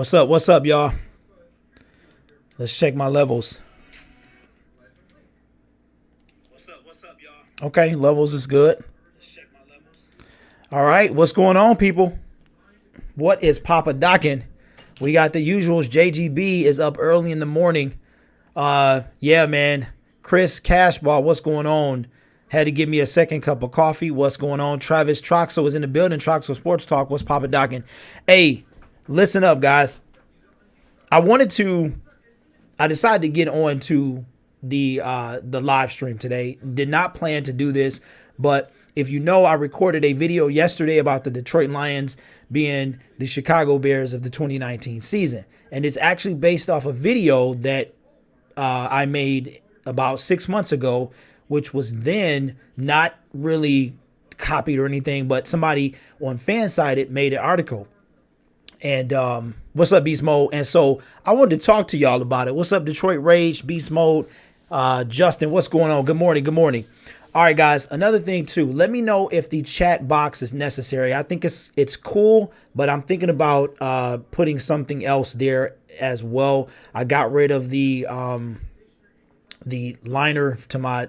What's up? What's up, y'all? Let's check my levels. What's up, y'all? Okay, levels is good. Let's check my levels. All right, what's going on, people? What is Papa Dockin'? We got the usuals. JGB is up early in the morning. Yeah, man. Chris Cashball, what's going on? Had to give me a second cup of coffee. What's going on? Travis Troxel is in the building. Troxel Sports Talk. What's Papa Dockin'? Hey, listen up, guys. I decided to get on to the live stream today. Did not plan to do this, but if you know, I recorded a video yesterday about the Detroit Lions being the Chicago Bears of the 2019 season. And it's actually based off a video that I made about 6 months ago, which was then not really copied or anything, but somebody on Fansided made an article. And what's up, Beast Mode? And so I wanted to talk to y'all about it. What's up, Detroit Rage, Beast Mode, Justin? What's going on? Good morning. Good morning. All right, guys. Another thing too. Let me know if the chat box is necessary. I think it's cool, but I'm thinking about putting something else there as well. I got rid of the liner to my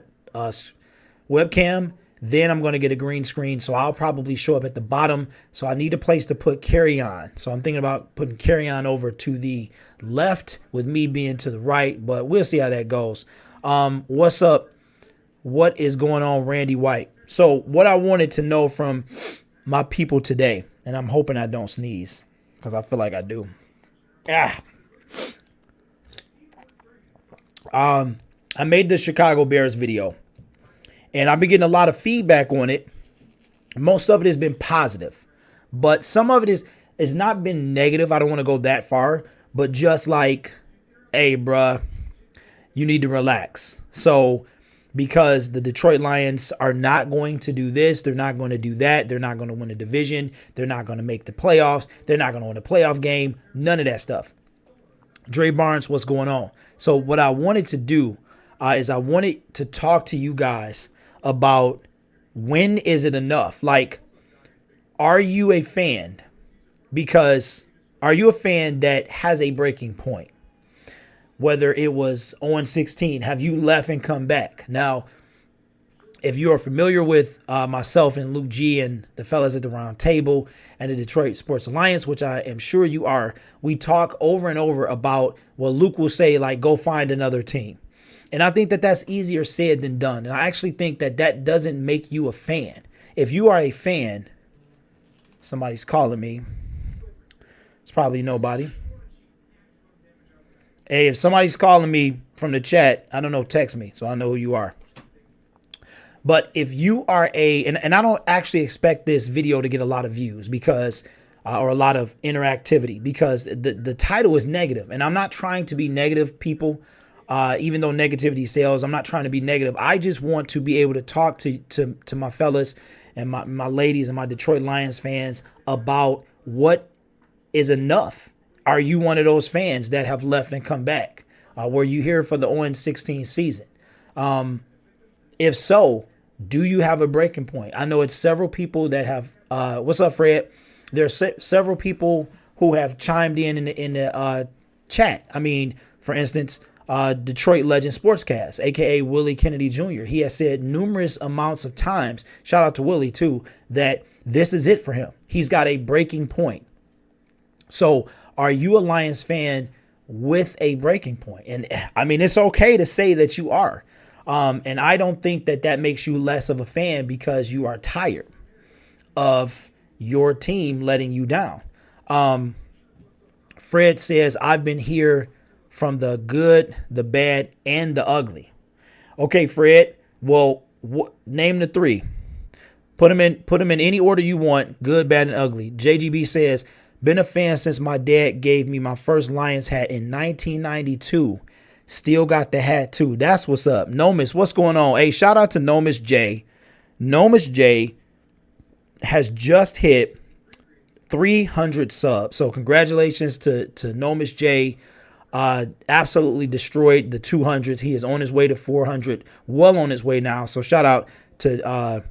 webcam. Then I'm going to get a green screen, so I'll probably show up at the bottom. So I need a place to put Carry On. So I'm thinking about putting Carry On over to the left with me being to the right, but we'll see how that goes. What's up? What is going on, Randy White? So what I wanted to know from my people today, and I'm hoping I don't sneeze because I feel like I do. I made the Chicago Bears video. And I've been getting a lot of feedback on it. Most of it has been positive, but some of it is not been negative. I don't want to go that far, but just like, hey, bruh, you need to relax. So because the Detroit Lions are not going to do this, they're not going to do that. They're not going to win a division. They're not going to make the playoffs. They're not going to win a playoff game. None of that stuff. Dre Barnes, what's going on? So what I wanted to do is I wanted to talk to you guys about when is it enough? Like, are you a fan? Because are you a fan that has a breaking point? Whether it was 0-16, have you left and come back? Now, if you are familiar with myself and Luke G and the fellas at the round table and the Detroit Sports Alliance, which I am sure you are, we talk over and over about what Luke will say, like, go find another team. And I think that that's easier said than done. And I actually think that that doesn't make you a fan. If you are a fan, somebody's calling me. It's probably nobody. Hey, if somebody's calling me from the chat, I don't know, text me so I know who you are. But if you are and I don't actually expect this video to get a lot of views because, or a lot of interactivity because the title is negative. And I'm not trying to be negative, people. Even though negativity sells, I'm not trying to be negative. I just want to be able to talk to my fellas and my ladies and my Detroit Lions fans about what is enough. Are you one of those fans that have left and come back? Were you here for the 0-16 season? If so, do you have a breaking point? I know it's several people that have. What's up, Fred? There's several people who have chimed in the chat. I mean, for instance, Detroit Legend Sportscast, aka Willie Kennedy Jr. He has said numerous amounts of times, shout out to Willie too, that this is it for him. He's got a breaking point. So are you a Lions fan with a breaking point? And I mean, it's okay to say that you are. And I don't think that that makes you less of a fan because you are tired of your team letting you down. Fred says, I've been here from the good, the bad, and the ugly. Okay, Fred. Well, name the three. Put them in any order you want. Good, bad, and ugly. JGB says, been a fan since my dad gave me my first Lions hat in 1992. Still got the hat too. That's what's up. Nomis, what's going on? Hey, shout out to Nomis J. Nomis J has just hit 300 subs. So congratulations to Nomis J. Absolutely destroyed the 200s. He is on his way to 400, well on his way now. So shout out to,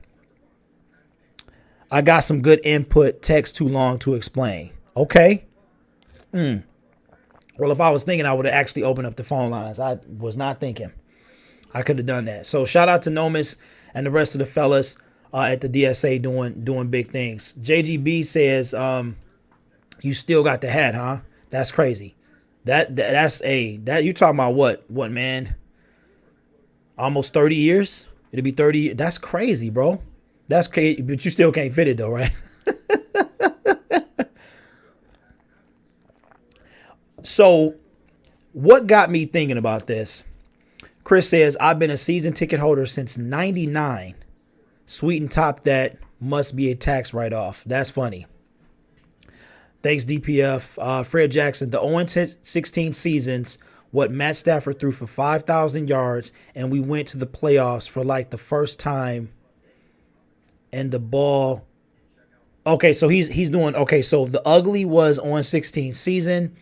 I got some good input. Text too long to explain. Okay. Well, if I was thinking, I would have actually opened up the phone lines. I was not thinking. I could have done that. So shout out to Nomis and the rest of the fellas at the DSA doing big things. JGB says, you still got the hat, huh? That's crazy. That's you talking about what man? Almost 30 years? It'll be 30 years. That's crazy, bro. That's crazy, but you still can't fit it though, right? So what got me thinking about this? Chris says, I've been a season ticket holder since 99. Sweet and top that, must be a tax write-off. That's funny. Thanks, DPF. Fred Jackson, the 0-16 seasons, what Matt Stafford threw for 5,000 yards, and we went to the playoffs for like the first time, and the ball. Okay, so he's doing, okay, so the ugly was 0-16 season.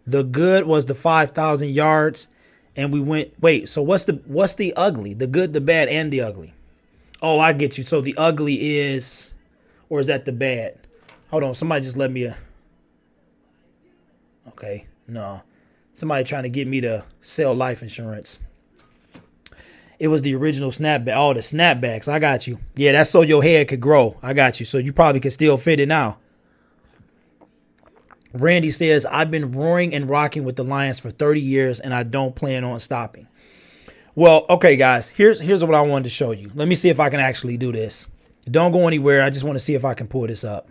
The good was the 5,000 yards, and we went, wait, so what's the ugly? The good, the bad, and the ugly. Oh, I get you. So the ugly is, or is that the bad? Hold on, somebody just let me okay, no. Somebody trying to get me to sell life insurance. It was the original snapback. Oh, the snapbacks. I got you. Yeah, that's so your head could grow. I got you. So you probably could still fit it now. Randy says, I've been roaring and rocking with the Lions for 30 years, and I don't plan on stopping. Well, okay, guys, here's what I wanted to show you. Let me see if I can actually do this. Don't go anywhere. I just want to see if I can pull this up.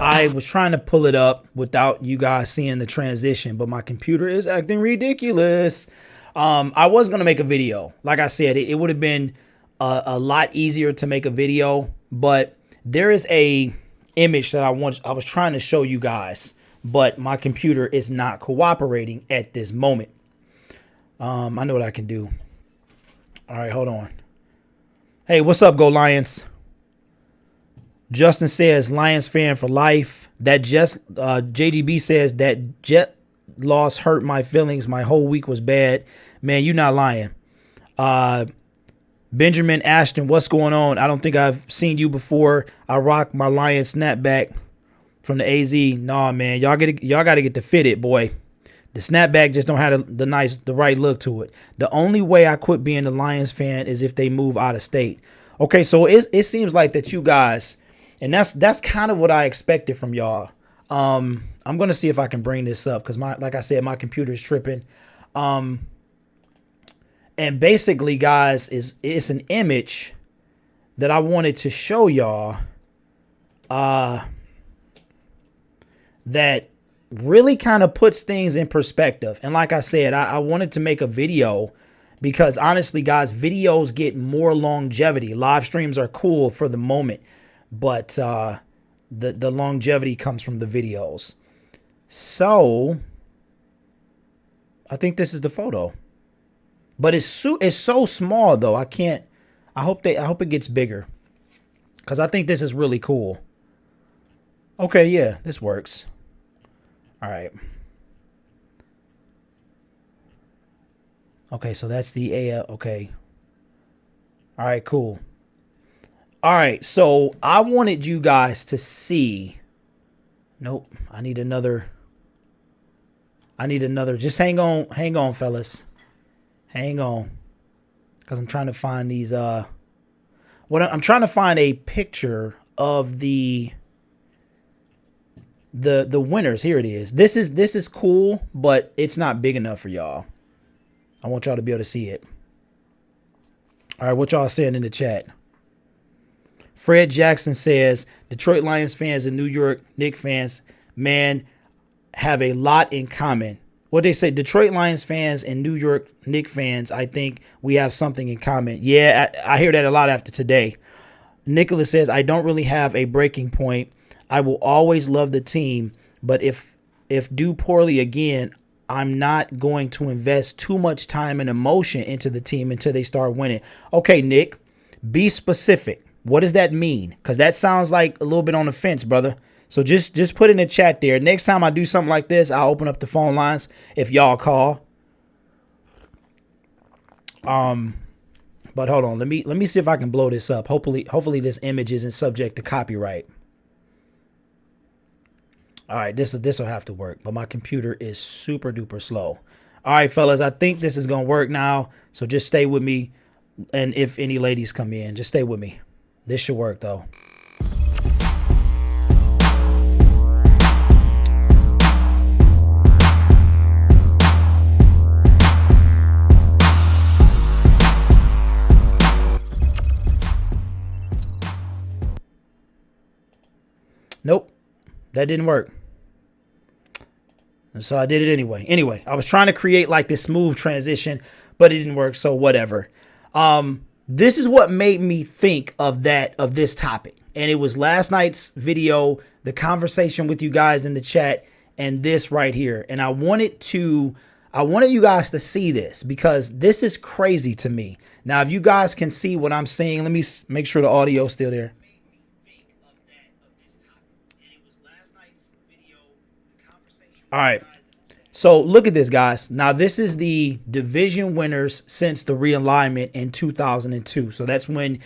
I was trying to pull it up without you guys seeing the transition, but my computer is acting ridiculous. I was going to make a video. Like I said, it would have been a lot easier to make a video, but there is a image that I was trying to show you guys, but my computer is not cooperating at this moment. I know what I can do. All right, hold on. Hey, what's up, Go Lions? Justin says, Lions fan for life. That JGB says that Jet loss hurt my feelings. My whole week was bad. Man, you're not lying. Benjamin Ashton, what's going on? I don't think I've seen you before. I rock my Lions snapback from the AZ. Nah, man, y'all got to get the fitted, boy. The snapback just don't have the right look to it. The only way I quit being a Lions fan is if they move out of state. Okay, so it seems like that you guys. And that's kind of what I expected from y'all. I'm going to see if I can bring this up because like I said, my computer is tripping. And basically, guys, it's an image that I wanted to show y'all that really kind of puts things in perspective. And like I said, I wanted to make a video because honestly, guys, videos get more longevity. Live streams are cool for the moment. But the longevity comes from the videos. So I think this is the photo. But it's so small though. I hope it gets bigger. Cuz I think this is really cool. Okay, yeah, this works. All right. Okay, so that's the okay. All right, cool. All right, so I wanted you guys to see. Nope, I need another. Just hang on, fellas. Hang on. Because I'm trying to find these. I'm trying to find a picture of the winners. Here it is. This is cool, but it's not big enough for y'all. I want y'all to be able to see it. All right, what y'all saying in the chat? Fred Jackson says, Detroit Lions fans and New York Knicks fans, man, have a lot in common. what they say, Detroit Lions fans and New York Knicks fans, I think we have something in common. Yeah, I hear that a lot after today. Nicholas says, I don't really have a breaking point. I will always love the team, but if do poorly again, I'm not going to invest too much time and emotion into the team until they start winning. Okay, Nick, be specific. What does that mean? Because that sounds like a little bit on the fence, brother. So just put in the chat there. Next time I do something like this, I'll open up the phone lines if y'all call. But hold on, let me see if I can blow this up. Hopefully this image isn't subject to copyright. All right, this will have to work, but my computer is super duper slow. All right, fellas, I think this is gonna work now. So just stay with me, and if any ladies come in, just stay with me. This should work though. Nope, that didn't work. And so I did it anyway. Anyway, I was trying to create like this smooth transition, but it didn't work. So whatever. This is what made me think of this topic. And it was last night's video, the conversation with you guys in the chat, and this right here. And I wanted you guys to see this because this is crazy to me. Now, if you guys can see what I'm saying, let me make sure the audio is still there. All right. So look at this, guys. Now, this is the division winners since the realignment in 2002. So that's when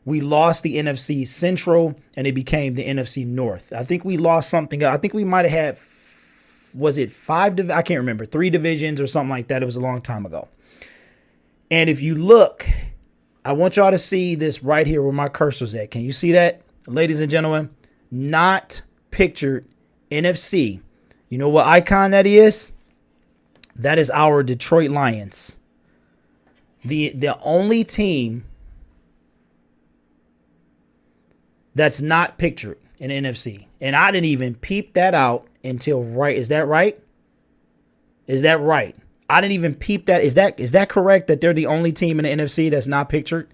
we lost the NFC Central and it became the NFC North. I think we lost something. I think we might have had, was it I can't remember, 3 divisions or something like that. It was a long time ago. And if you look, I want y'all to see this right here where my cursor's at. Can you see that, ladies and gentlemen? Not pictured NFC. You know what icon that is? That is our Detroit Lions. The only team that's not pictured in NFC. And I didn't even peep that out until right. Is that right? Is that right? I didn't even peep that. Is that correct that they're the only team in the NFC that's not pictured?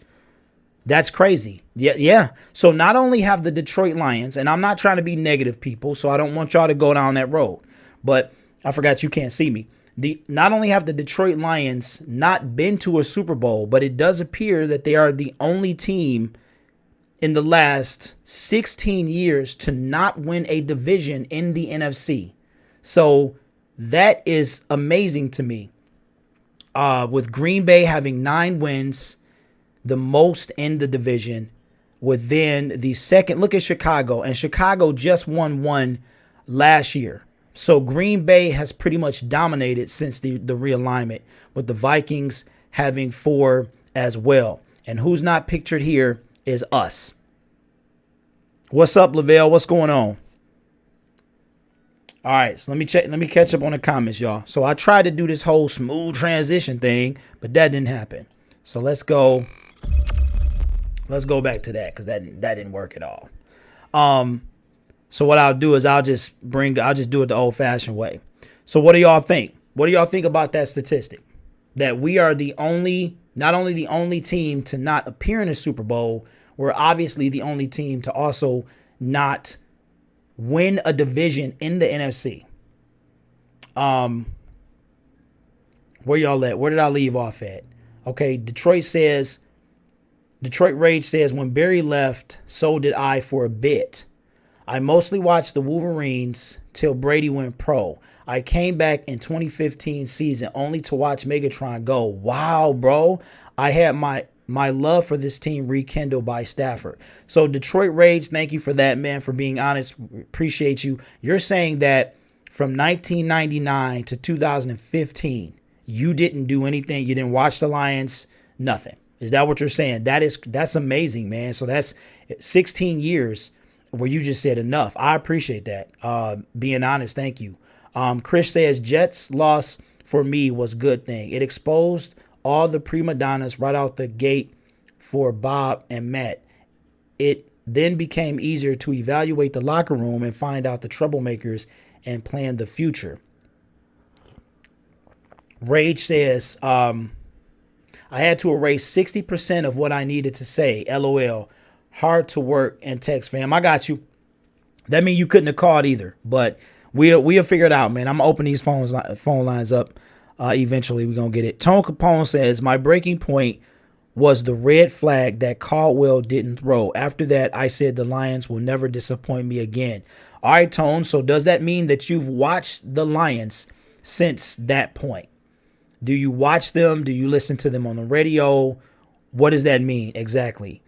That's crazy. Yeah. So not only have the Detroit Lions, and I'm not trying to be negative, people, so I don't want y'all to go down that road. But I forgot you can't see me. Not only have the Detroit Lions not been to a Super Bowl, but it does appear that they are the only team in the last 16 years to not win a division in the NFC. So that is amazing to me. With Green Bay having 9 wins, the most in the division, within the second. Look at Chicago, and Chicago just won 1 last year. So Green Bay has pretty much dominated since the realignment, with the Vikings having 4 as well. And who's not pictured here is us. What's up, Lavelle? What's going on? All right, so let me catch up on the comments, y'all. So I tried to do this whole smooth transition thing, but that didn't happen. So let's go back to that because that didn't work at all. So what I'll do is I'll just do it the old-fashioned way. So what do y'all think? What do y'all think about that statistic? That we are not only the only team to not appear in a Super Bowl, we're obviously the only team to also not win a division in the NFC. Where y'all at? Where did I leave off at? Okay, Detroit Rage says, when Barry left, so did I for a bit. I mostly watched the Wolverines till Brady went pro. I came back in 2015 season only to watch Megatron go. Wow, bro. I had my love for this team rekindled by Stafford. So Detroit Rage, thank you for that, man, for being honest. Appreciate you. You're saying that from 1999 to 2015, you didn't do anything. You didn't watch the Lions, nothing. Is that what you're saying? That's amazing, man. So that's 16 years where you just said enough. I appreciate that. Being honest, thank you. Chris says, Jets loss for me was a good thing. It exposed all the prima donnas right out the gate for Bob and Matt. It then became easier to evaluate the locker room and find out the troublemakers and plan the future. Rage says, I had to erase 60% of what I needed to say. LOL. Hard to work and text, fam. I got you. That means you couldn't have called either. But we'll figure it out, man. I'm going to open these phone lines up. Eventually, we're going to get it. Tone Capone says, my breaking point was the red flag that Caldwell didn't throw. After that, I said the Lions will never disappoint me again. All right, Tone. So does that mean that you've watched the Lions since that point? Do you watch them? Do you listen to them on the radio? What does that mean exactly?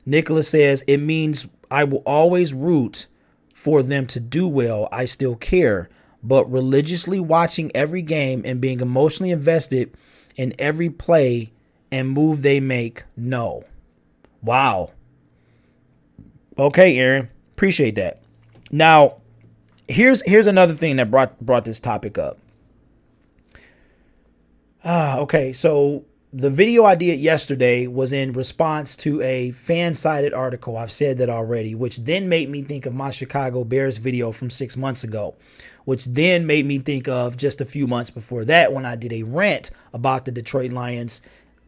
Nicholas says, it means I will always root for them to do well. I still care, but religiously watching every game and being emotionally invested in every play and move they make, no. Wow. Okay, Aaron. Appreciate that. Now, here's another thing that brought this topic up. Okay, so the video I did yesterday was in response to a fan-sided article. I've said that already, which then made me think of my Chicago Bears video from 6 months ago, which then made me think of just a few months before that when I did a rant about the Detroit Lions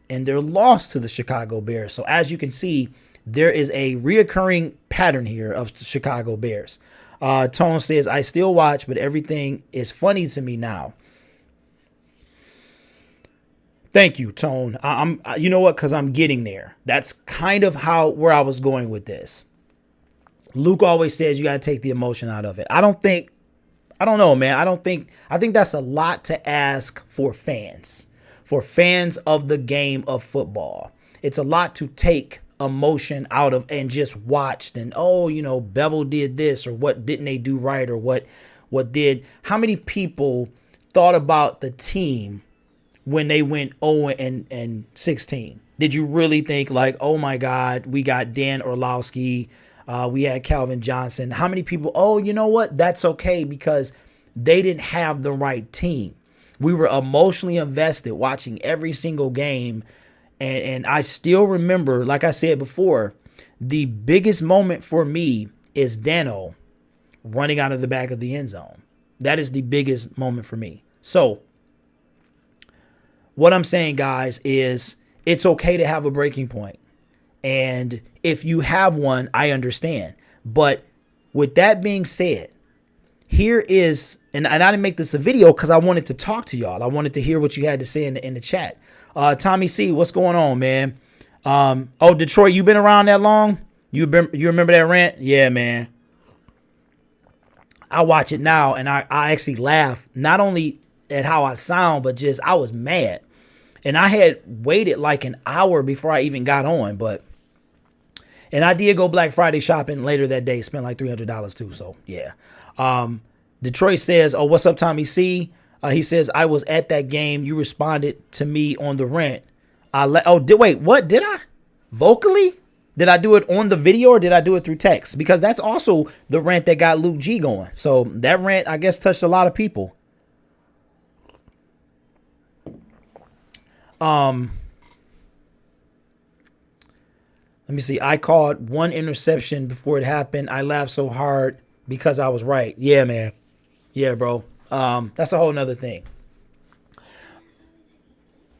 and their loss to the Chicago Bears. So as you can see, there is a reoccurring pattern here of the Chicago Bears. Tone says, I still watch, but everything is funny to me now. Thank you, Tone. You know what? Because I'm getting there. That's kind of where I was going with this. Luke always says you got to take the emotion out of it. I don't know, man. I think that's a lot to ask for fans of the game of football. It's a lot to take emotion out of and just watch. And, Bevel did this, or what didn't they do right, or what did. How many people thought about the team when they went 0-16? Did you really think like, oh my God, we got Dan Orlovsky, we had Calvin Johnson? How many people, oh, you know what? That's okay, because they didn't have the right team. We were emotionally invested watching every single game. And I still remember, like I said before, the biggest moment for me is Dano running out of the back of the end zone. That is the biggest moment for me. So what I'm saying, guys, is it's okay to have a breaking point. And if you have one, I understand. But with that being said, here is, and I didn't make this a video because I wanted to talk to y'all. I wanted to hear what you had to say in the chat. Tommy C, what's going on, man? Detroit, you been around that long? You remember that rant? Yeah, man. I watch it now, and I actually laugh, not only at how I sound, but just I was mad. And I had waited like an hour before I even got on, and I did go Black Friday shopping later that day, spent like $300 too, so yeah. Detroit says, oh, what's up, Tommy C? He says, I was at that game. You responded to me on the rant. What? Did I? Vocally? Did I do it on the video, or did I do it through text? Because that's also the rant that got Luke G going. So that rant, I guess, touched a lot of people. Let me see. I called one interception before it happened. I laughed so hard because I was right. Yeah, man. Yeah, bro. That's a whole nother thing.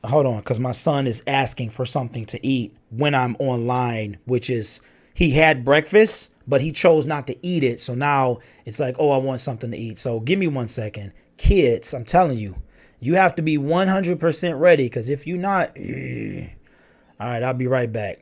Hold on, because my son is asking for something to eat when I'm online, which is, he had breakfast, but he chose not to eat it. So now it's like, oh, I want something to eat. So give me 1 second. Kids, I'm telling you, you have to be 100% ready, because if you're not, all right, I'll be right back.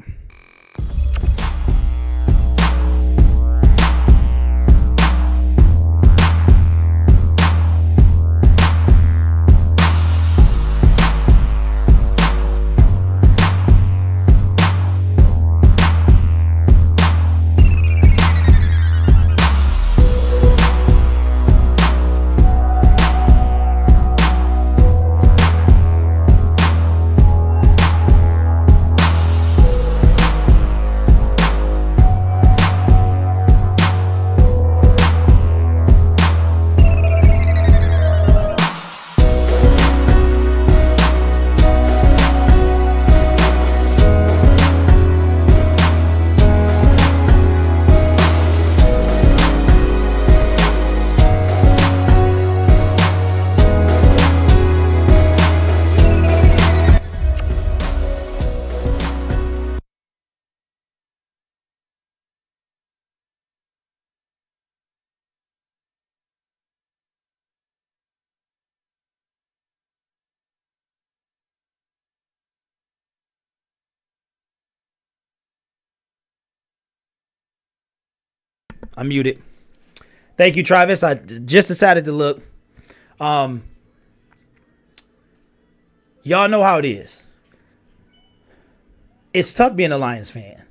I'm muted. Thank you, Travis. I just decided to look. Y'all know how it is. It's tough being a Lions fan.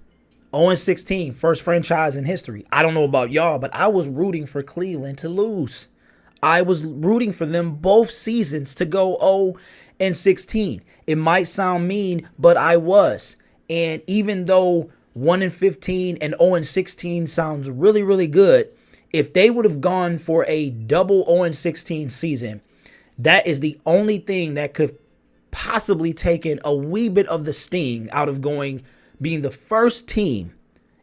0-16, first franchise in history. I don't know about y'all, but I was rooting for Cleveland to lose. I was rooting for them both seasons to go 0-16. It might sound mean, but I was. And even though 1-15 and 0-16 sounds really, really good, if they would have gone for a double 0-16 season, that is the only thing that could possibly taken a wee bit of the sting out of being the first team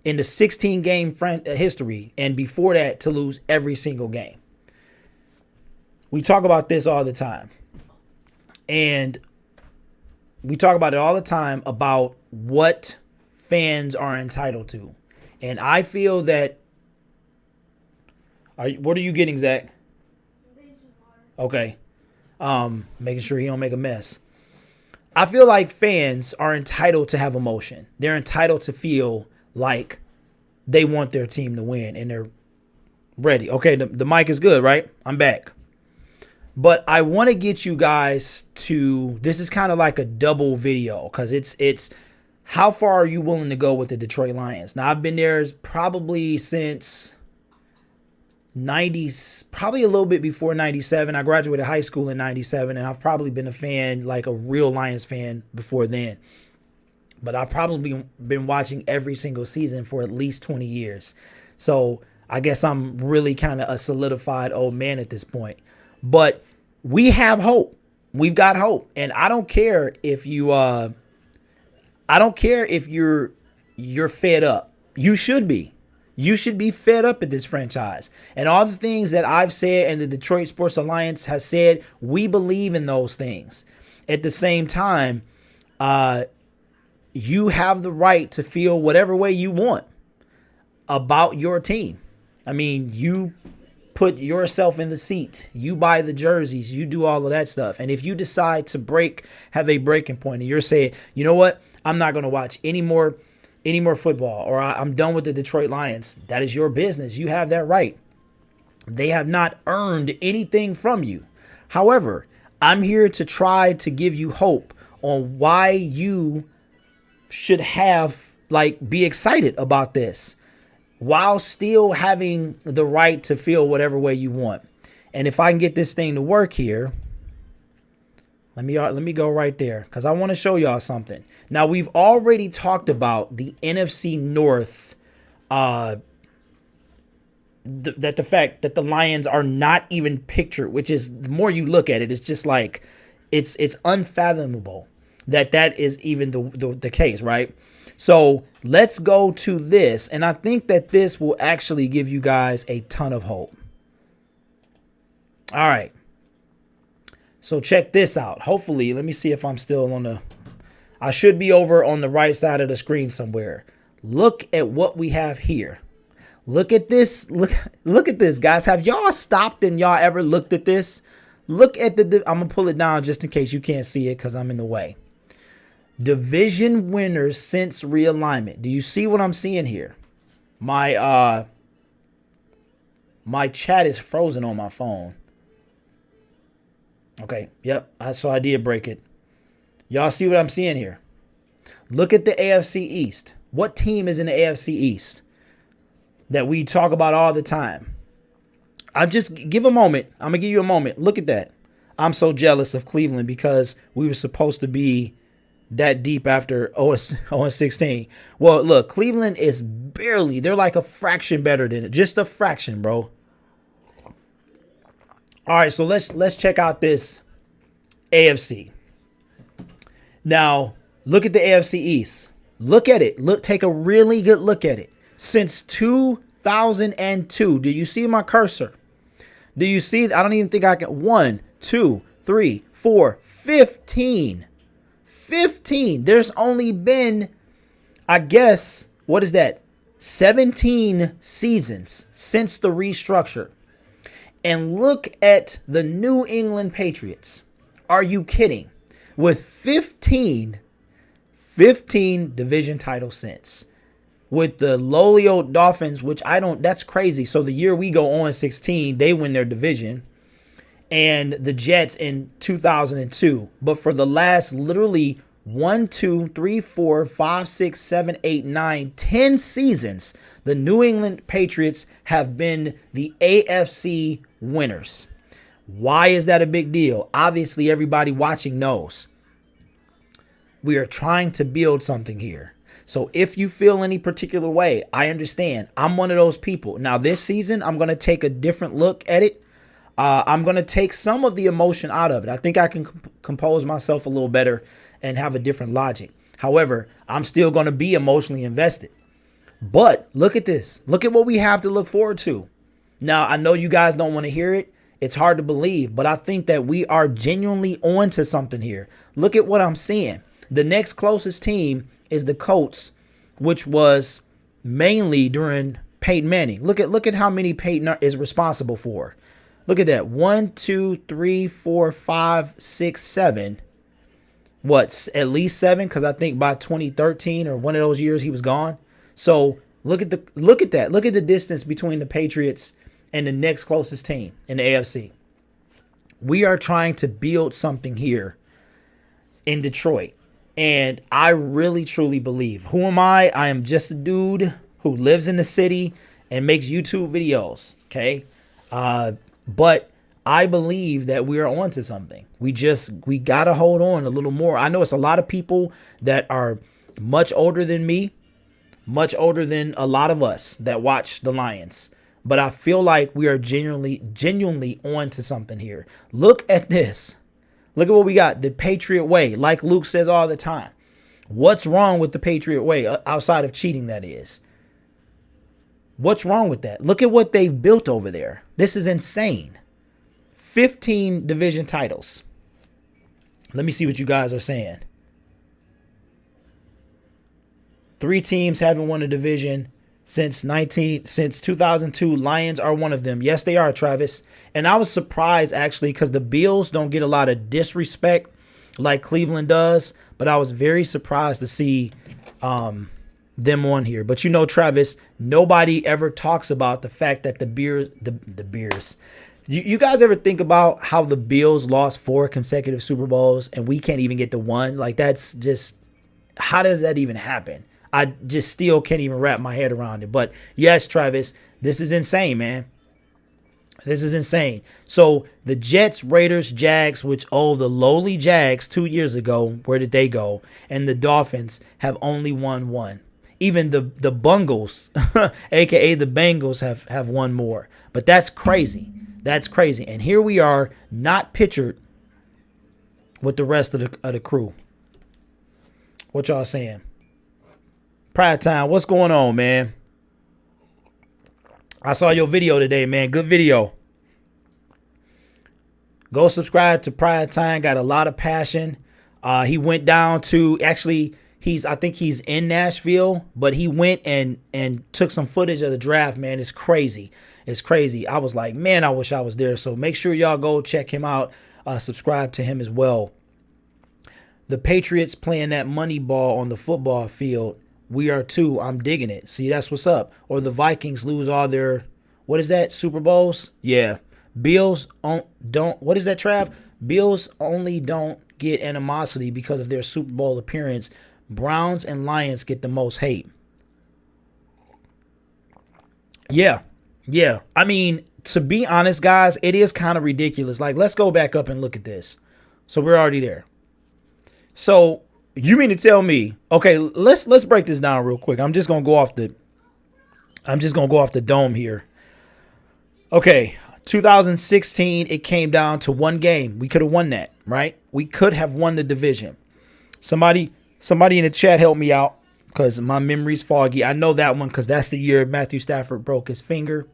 in the 16-game history, and before that to lose every single game. We talk about this all the time. And we talk about it all the time about what fans are entitled to. And I feel that... what are you getting, Zach? Okay. Making sure he don't make a mess. I feel like fans are entitled to have emotion. They're entitled to feel like they want their team to win and they're ready. Okay, the mic is good, right? I'm back. But I want to get you guys to, this is kind of like a double video because it's how far are you willing to go with the Detroit Lions? Now, I've been there probably since 90s, probably a little bit before 97. I graduated high school in 97, and I've probably been a fan, like a real Lions fan, before then. But I've probably been watching every single season for at least 20 years. So I guess I'm really kind of a solidified old man at this point. But we have hope. We've got hope. And I don't care if you're fed up. You should be. You should be fed up at this franchise. And all the things that I've said and the Detroit Sports Alliance has said, we believe in those things. At the same time, you have the right to feel whatever way you want about your team. I mean, you put yourself in the seat. You buy the jerseys. You do all of that stuff. And if you decide to have a breaking point and you're saying, you know what, I'm not going to watch any more football, or I'm done with the Detroit Lions, that is your business. You have that right. They have not earned anything from you. However, I'm here to try to give you hope on why you should be excited about this while still having the right to feel whatever way you want. And if I can get this thing to work here, let me go right there because I want to show y'all something. Now, we've already talked about the NFC North, the fact that the Lions are not even pictured, which is, the more you look at it, it's just like it's unfathomable that is even the case, right? So let's go to this, and I think that this will actually give you guys a ton of hope. All right. So check this out. Hopefully, let me see if I'm still I should be over on the right side of the screen somewhere. Look at what we have here. Look at this. Look at this, guys. Have y'all stopped and y'all ever looked at this? Look at I'm going to pull it down just in case you can't see it because I'm in the way. Division winners since realignment. Do you see what I'm seeing here? My chat is frozen on my phone. Okay, yep, so I did break it. Y'all see what I'm seeing here? Look at the AFC East. What team is in the AFC East that we talk about all the time? Give a moment. I'm going to give you a moment. Look at that. I'm so jealous of Cleveland because we were supposed to be that deep after 0-16. Well, look, Cleveland is they're like a fraction better than it. Just a fraction, bro. All right, so let's check out this AFC. Now, look at the AFC East. Look at it. Take a really good look at it. Since 2002, do you see my cursor? Do you see? I don't even think I can. 1, 2, 3, 4, 15. 15. There's only been, I guess, what is that? 17 seasons since the restructure. And look at the New England Patriots. Are you kidding? With 15 division titles since. with the lowly old Dolphins, which that's crazy. So the year we go on 16, they win their division, and the Jets in 2002. But for the last literally 1, 2, 3, 4, 5, 6, 7, 8, 9, 10 seasons, the New England Patriots have been the AFC winners. Why is that a big deal? Obviously, everybody watching knows. We are trying to build something here. So if you feel any particular way, I understand. I'm one of those people. Now, this season, I'm going to take a different look at it. I'm going to take some of the emotion out of it. I think I can compose myself a little better and have a different logic. However, I'm still going to be emotionally invested. But look at this. Look at what we have to look forward to. Now, I know you guys don't want to hear it. It's hard to believe, but I think that we are genuinely on to something here. Look at what I'm seeing. The next closest team is the Colts, which was mainly during Peyton Manning. Look at how many Peyton is responsible for. Look at that. 1, 2, 3, 4, 5, 6, 7. What? At least 7, because I think by 2013 or one of those years he was gone. So look at that. Look at the distance between the Patriots and the next closest team in the AFC. We are trying to build something here in Detroit. And I really, truly believe. Who am I? I am just a dude who lives in the city and makes YouTube videos. Okay. But I believe that we are onto something. We got to hold on a little more. I know it's a lot of people that are much older than me, much older than a lot of us that watch the Lions. But I feel like we are genuinely onto something here. Look at this. Look at what we got. The Patriot way, like Luke says all the time. What's wrong with the Patriot way outside of cheating, that is? What's wrong with that? Look at what they've built over there. This is insane. 15 division titles. Let me see what you guys are saying. 3 teams haven't won a division since 2002. Lions are one of them. Yes, they are, Travis. And I was surprised, actually, because the Bills don't get a lot of disrespect like Cleveland does. But I was very surprised to see them on here. But you know, Travis, nobody ever talks about the fact that the Bears. You guys ever think about how the Bills lost 4 consecutive Super Bowls and we can't even get to 1? Like, that's just, how does that even happen? I just still can't even wrap my head around it. But yes, Travis, this is insane, man. This is insane. So the Jets, Raiders, Jags, which, the lowly Jags 2 years ago, where did they go? And the Dolphins have only won 1. Even the Bungles, a.k.a. the Bengals, have won more. But that's crazy. That's crazy. And here we are, not pictured with the rest of the crew. What y'all saying? Pride Time, what's going on, man? I saw your video today, man. Good video. Go subscribe to Pride Time. Got a lot of passion. He went down to, actually, I think he's in Nashville, but he went and took some footage of the draft, man. It's crazy. It's crazy. I was like, man, I wish I was there. So make sure y'all go check him out. Subscribe to him as well. The Patriots playing that money ball on the football field. We are too. I'm digging it. See, that's what's up. Or the Vikings lose all their, what is that, Super Bowls? Yeah. Bills don't, what is that, Trav? Bills only don't get animosity because of their Super Bowl appearance. Browns and Lions get the most hate. Yeah. Yeah. I mean, to be honest, guys, it is kind of ridiculous. Like, let's go back up and look at this. So we're already there. So you mean to tell me, okay, let's break this down real quick. I'm just gonna go off the dome here. Okay, 2016, it came down to 1 game. We could have won that, right? We could have won the division. Somebody in the chat help me out because my memory's foggy. I know that one because that's the year Matthew Stafford broke his finger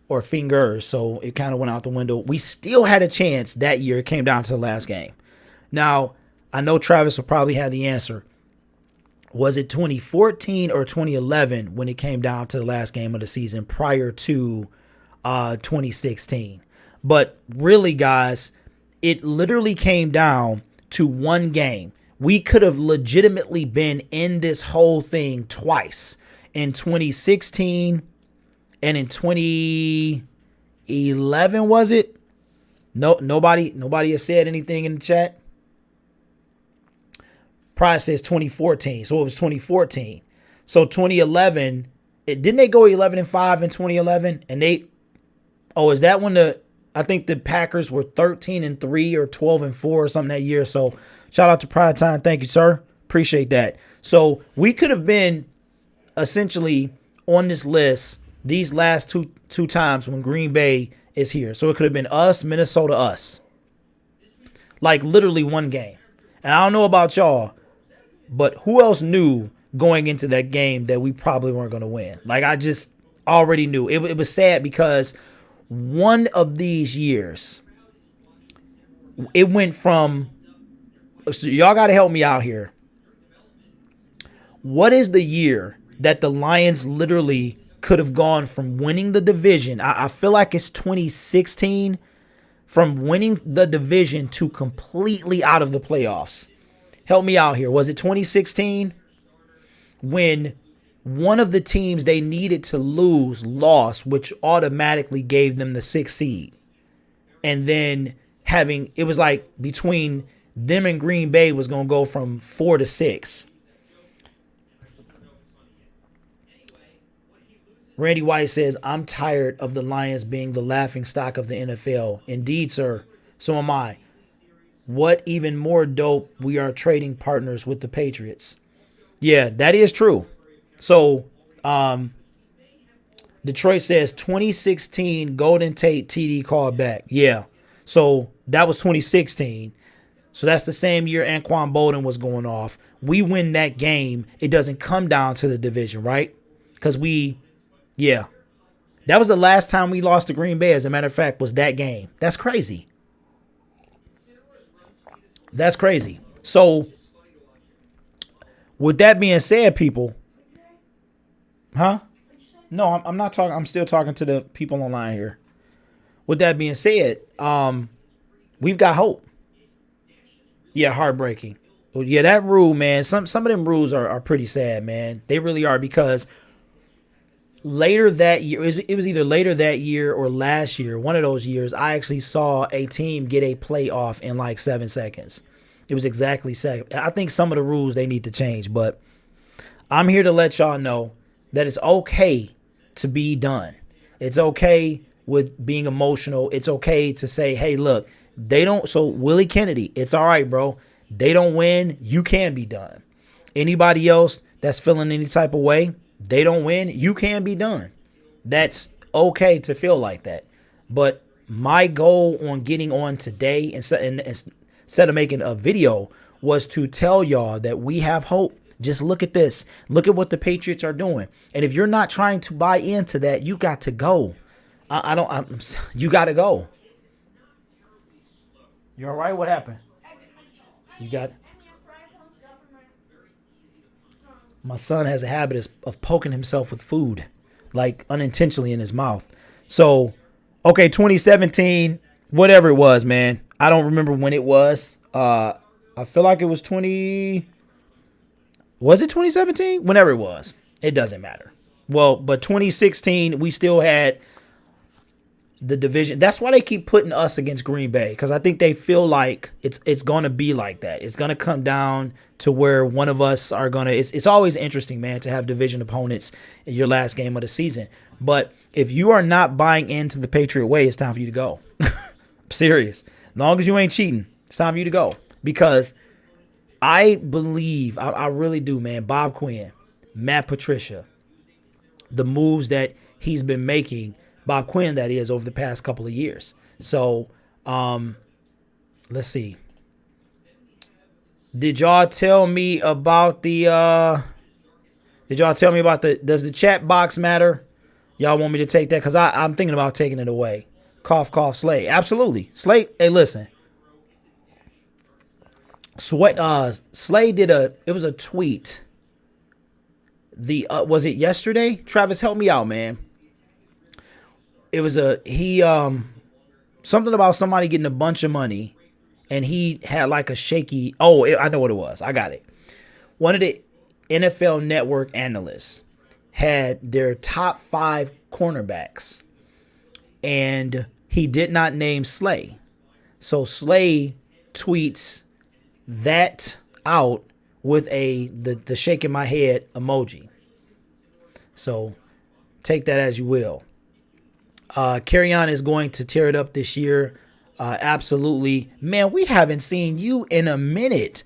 or fingers, so it kind of went out the window. We still had a chance that year. It came down to the last game. Now, I know Travis will probably have the answer. Was it 2014 or 2011 when it came down to the last game of the season prior to 2016? But really, guys, it literally came down to 1 game. We could have legitimately been in this whole thing twice in 2016 and in 2011, was it? Nobody has said anything in the chat. Price says 2014, so it was 2014. So 2011, didn't they go 11-5 in 2011? And is that when I think the Packers were 13-3 or 12-4 or something that year. So shout out to Pride Time. Thank you, sir. Appreciate that. So we could have been essentially on this list these last two times when Green Bay is here. So it could have been us, Minnesota, us. Like literally one game. And I don't know about y'all, but who else knew going into that game that we probably weren't going to win? Like I just already knew. It was sad because one of these years, it went from, so y'all got to help me out here. What is the year that the Lions literally could have gone from winning the division? I feel like it's 2016, from winning the division to completely out of the playoffs. Help me out here. Was it 2016 when one of the teams they needed to lose lost, which automatically gave them the 6th seed? And then it was like between them and Green Bay was going to go from 4 to 6. Randy White says, I'm tired of the Lions being the laughing stock of the NFL. Indeed, sir. So am I. What even more dope, we are trading partners with the Patriots. Yeah, that is true. So, Detroit says 2016 Golden Tate TD called back. Yeah. So that was 2016. So that's the same year Anquan Bolden was going off. We win that game. It doesn't come down to the division, right? Because that was the last time we lost to Green Bay, as a matter of fact, was that game. That's crazy. That's crazy. So, with that being said, people, no, I'm not talking. I'm still talking to the people online here. With that being said, we've got hope. Yeah, heartbreaking. Well, yeah, that rule, man. Some of them rules are pretty sad, man. They really are, because later that year, it was either later that year or last year, one of those years, I actually saw a team get a playoff in like 7 seconds. It was exactly 7. I think some of the rules they need to change, but I'm here to let y'all know that it's okay to be done. It's okay with being emotional. It's okay to say, hey, look, they don't. So Willie Kennedy, it's all right, bro. They don't win. You can be done. Anybody else that's feeling any type of way, they don't win. You can be done. That's okay to feel like that. But my goal on getting on today, instead of making a video, was to tell y'all that we have hope. Just look at this. Look at what the Patriots are doing. And if you're not trying to buy into that, you got to go. You got to go. You all right? What happened? You got. My son has a habit of poking himself with food, like unintentionally in his mouth. So, okay, 2017, whatever it was, man. I don't remember when it was. I feel like it was was it 2017? Whenever it was. It doesn't matter. Well, but 2016, we still had the division. That's why they keep putting us against Green Bay, because I think they feel like it's going to be like that. It's going to come down to where one of us are going to. It's always interesting, man, to have division opponents in your last game of the season. But if you are not buying into the Patriot way, it's time for you to go. I'm serious. As long as you ain't cheating, it's time for you to go. Because I believe, I really do, man, Bob Quinn, Matt Patricia, the moves that he's been making, Bob Quinn, that is, over the past couple of years. So, let's see. Did y'all tell me about does the chat box matter? Y'all want me to take that? Because I'm thinking about taking it away. Cough, cough, Slay. Absolutely. Slay, hey, listen. Slay did it was a tweet. Was it yesterday? Travis, help me out, man. It was something about somebody getting a bunch of money, and he had like a shaky. I know what it was. I got it. One of the NFL Network analysts had their top 5 cornerbacks, and he did not name Slay. So Slay tweets that out with the shaking my head emoji. So take that as you will. Kerryon is going to tear it up this year. Absolutely. Man, we haven't seen you in a minute.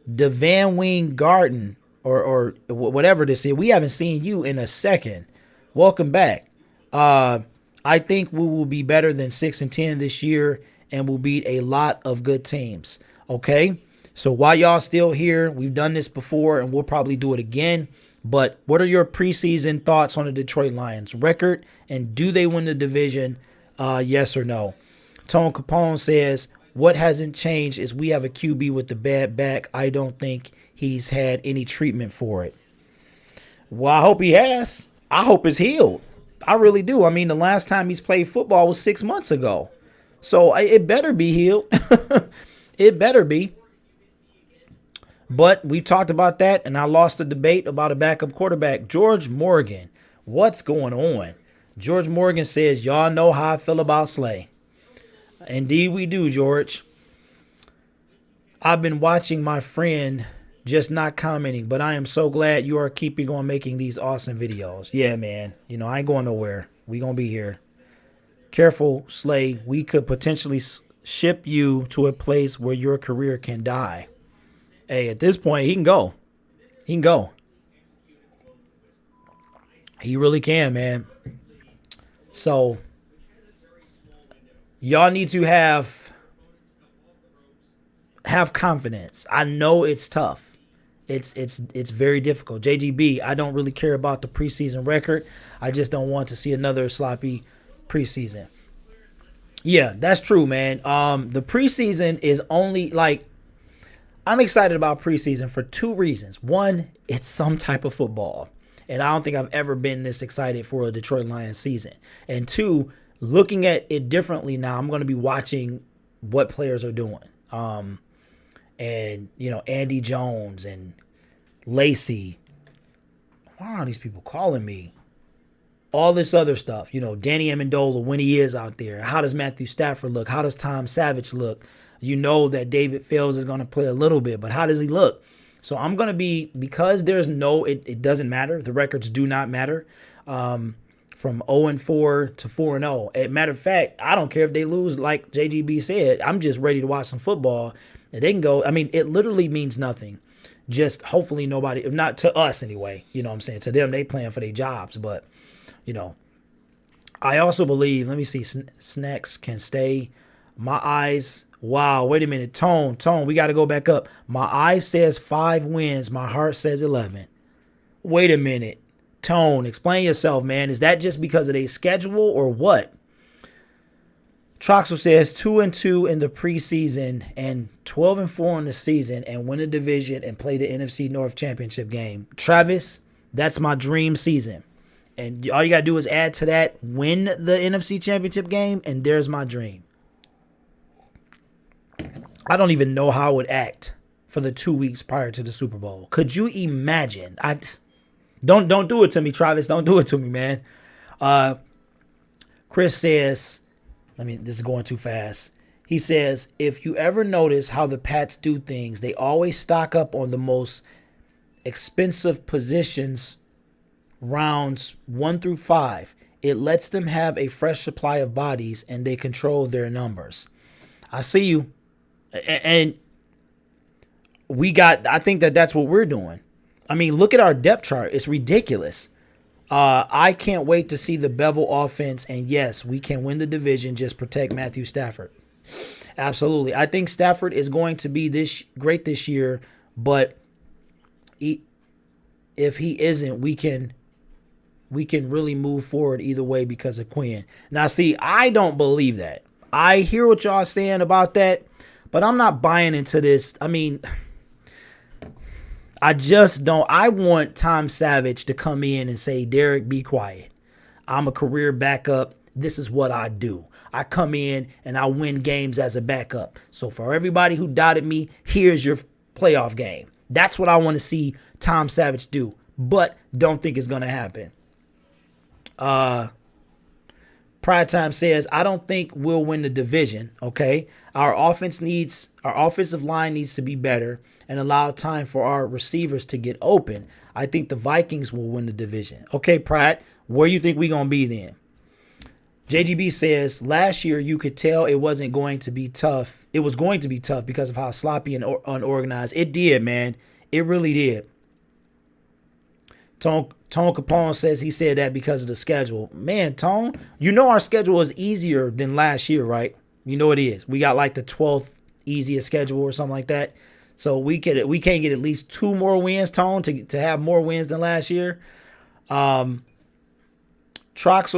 The Van Wing Garden or whatever this is. We haven't seen you in a second. Welcome back. I think we will be better than 6-10 this year and will beat a lot of good teams. Okay? So while y'all still here, we've done this before and we'll probably do it again. But what are your preseason thoughts on the Detroit Lions record, and do they win the division? Yes or no? Tone Capone says, what hasn't changed is we have a QB with the bad back. I don't think he's had any treatment for it. Well, I hope he has. I hope it's healed. I really do. I mean, the last time he's played football was 6 months ago. So it better be healed. It better be. But we talked about that, and I lost the debate about a backup quarterback. George Morgan, what's going on? George Morgan says, y'all know how I feel about Slay. Indeed we do, George. I've been watching my friend, just not commenting, but I am so glad you are keeping on making these awesome videos. Yeah, man. You know, I ain't going nowhere. We going to be here. Careful, Slay. We could potentially ship you to a place where your career can die. Hey, at this point, he can go. He can go. He really can, man. So, y'all need to have confidence. I know it's tough. It's very difficult. JGB, I don't really care about the preseason record. I just don't want to see another sloppy preseason. Yeah, that's true, man. The preseason is only like, I'm excited about preseason for 2 reasons. One, it's some type of football. And I don't think I've ever been this excited for a Detroit Lions season. And 2, looking at it differently now, I'm going to be watching what players are doing. And, you know, Andy Jones and Lacey. Why are these people calling me? All this other stuff. You know, Danny Amendola, when he is out there. How does Matthew Stafford look? How does Tom Savage look? You know that David Fields is going to play a little bit, but how does he look? So I'm going to be, because there's no, it doesn't matter. The records do not matter. From 0-4 to 4-0. As a matter of fact, I don't care if they lose, like JGB said. I'm just ready to watch some football. And they can go, I mean, it literally means nothing. Just hopefully nobody, if not to us anyway, you know what I'm saying? To them, they playing for their jobs. But, you know, I also believe, let me see, Snacks can stay. My eyes, wow, wait a minute. Tone, we got to go back up. My eye says 5 wins. My heart says 11. Wait a minute. Tone, explain yourself, man. Is that just because of their schedule or what? Troxel says 2-2 in the preseason and 12-4 in the season and win a division and play the NFC North Championship game. Travis, that's my dream season. And all you got to do is add to that, win the NFC Championship game, and there's my dream. I don't even know how I would act for the 2 weeks prior to the Super Bowl. Could you imagine? Don't do it to me, Travis. Don't do it to me, man. Chris says, this is going too fast. He says, if you ever notice how the Pats do things, they always stock up on the most expensive positions, rounds 1 through 5. It lets them have a fresh supply of bodies and they control their numbers. I see you. And I think that's what we're doing. I mean, look at our depth chart. It's ridiculous. I can't wait to see the Bevel offense. And yes, we can win the division. Just protect Matthew Stafford. Absolutely. I think Stafford is going to be great this year. But if he isn't, we can really move forward either way because of Quinn. Now, see, I don't believe that. I hear what y'all saying about that, but I'm not buying into this. I mean, I just don't. I want Tom Savage to come in and say, Derek, be quiet. I'm a career backup. This is what I do. I come in and I win games as a backup. So for everybody who doubted me, here's your playoff game. That's what I want to see Tom Savage do. but don't think it's going to happen. Pride Time says, I don't think we'll win the division. Okay. Our offensive line needs to be better and allow time for our receivers to get open. I think the Vikings will win the division. Okay, Pride, where you think we going to be then? JGB says, last year you could tell it wasn't going to be tough. It was going to be tough because of how sloppy and unorganized. It did, man. It really did. Tone Capone says he said that because of the schedule. Man, Tone, you know our schedule is easier than last year, right? You know it is. We got like the 12th easiest schedule or something like that. So we can't get at least 2 more wins, Tone, to have more wins than last year. Troxel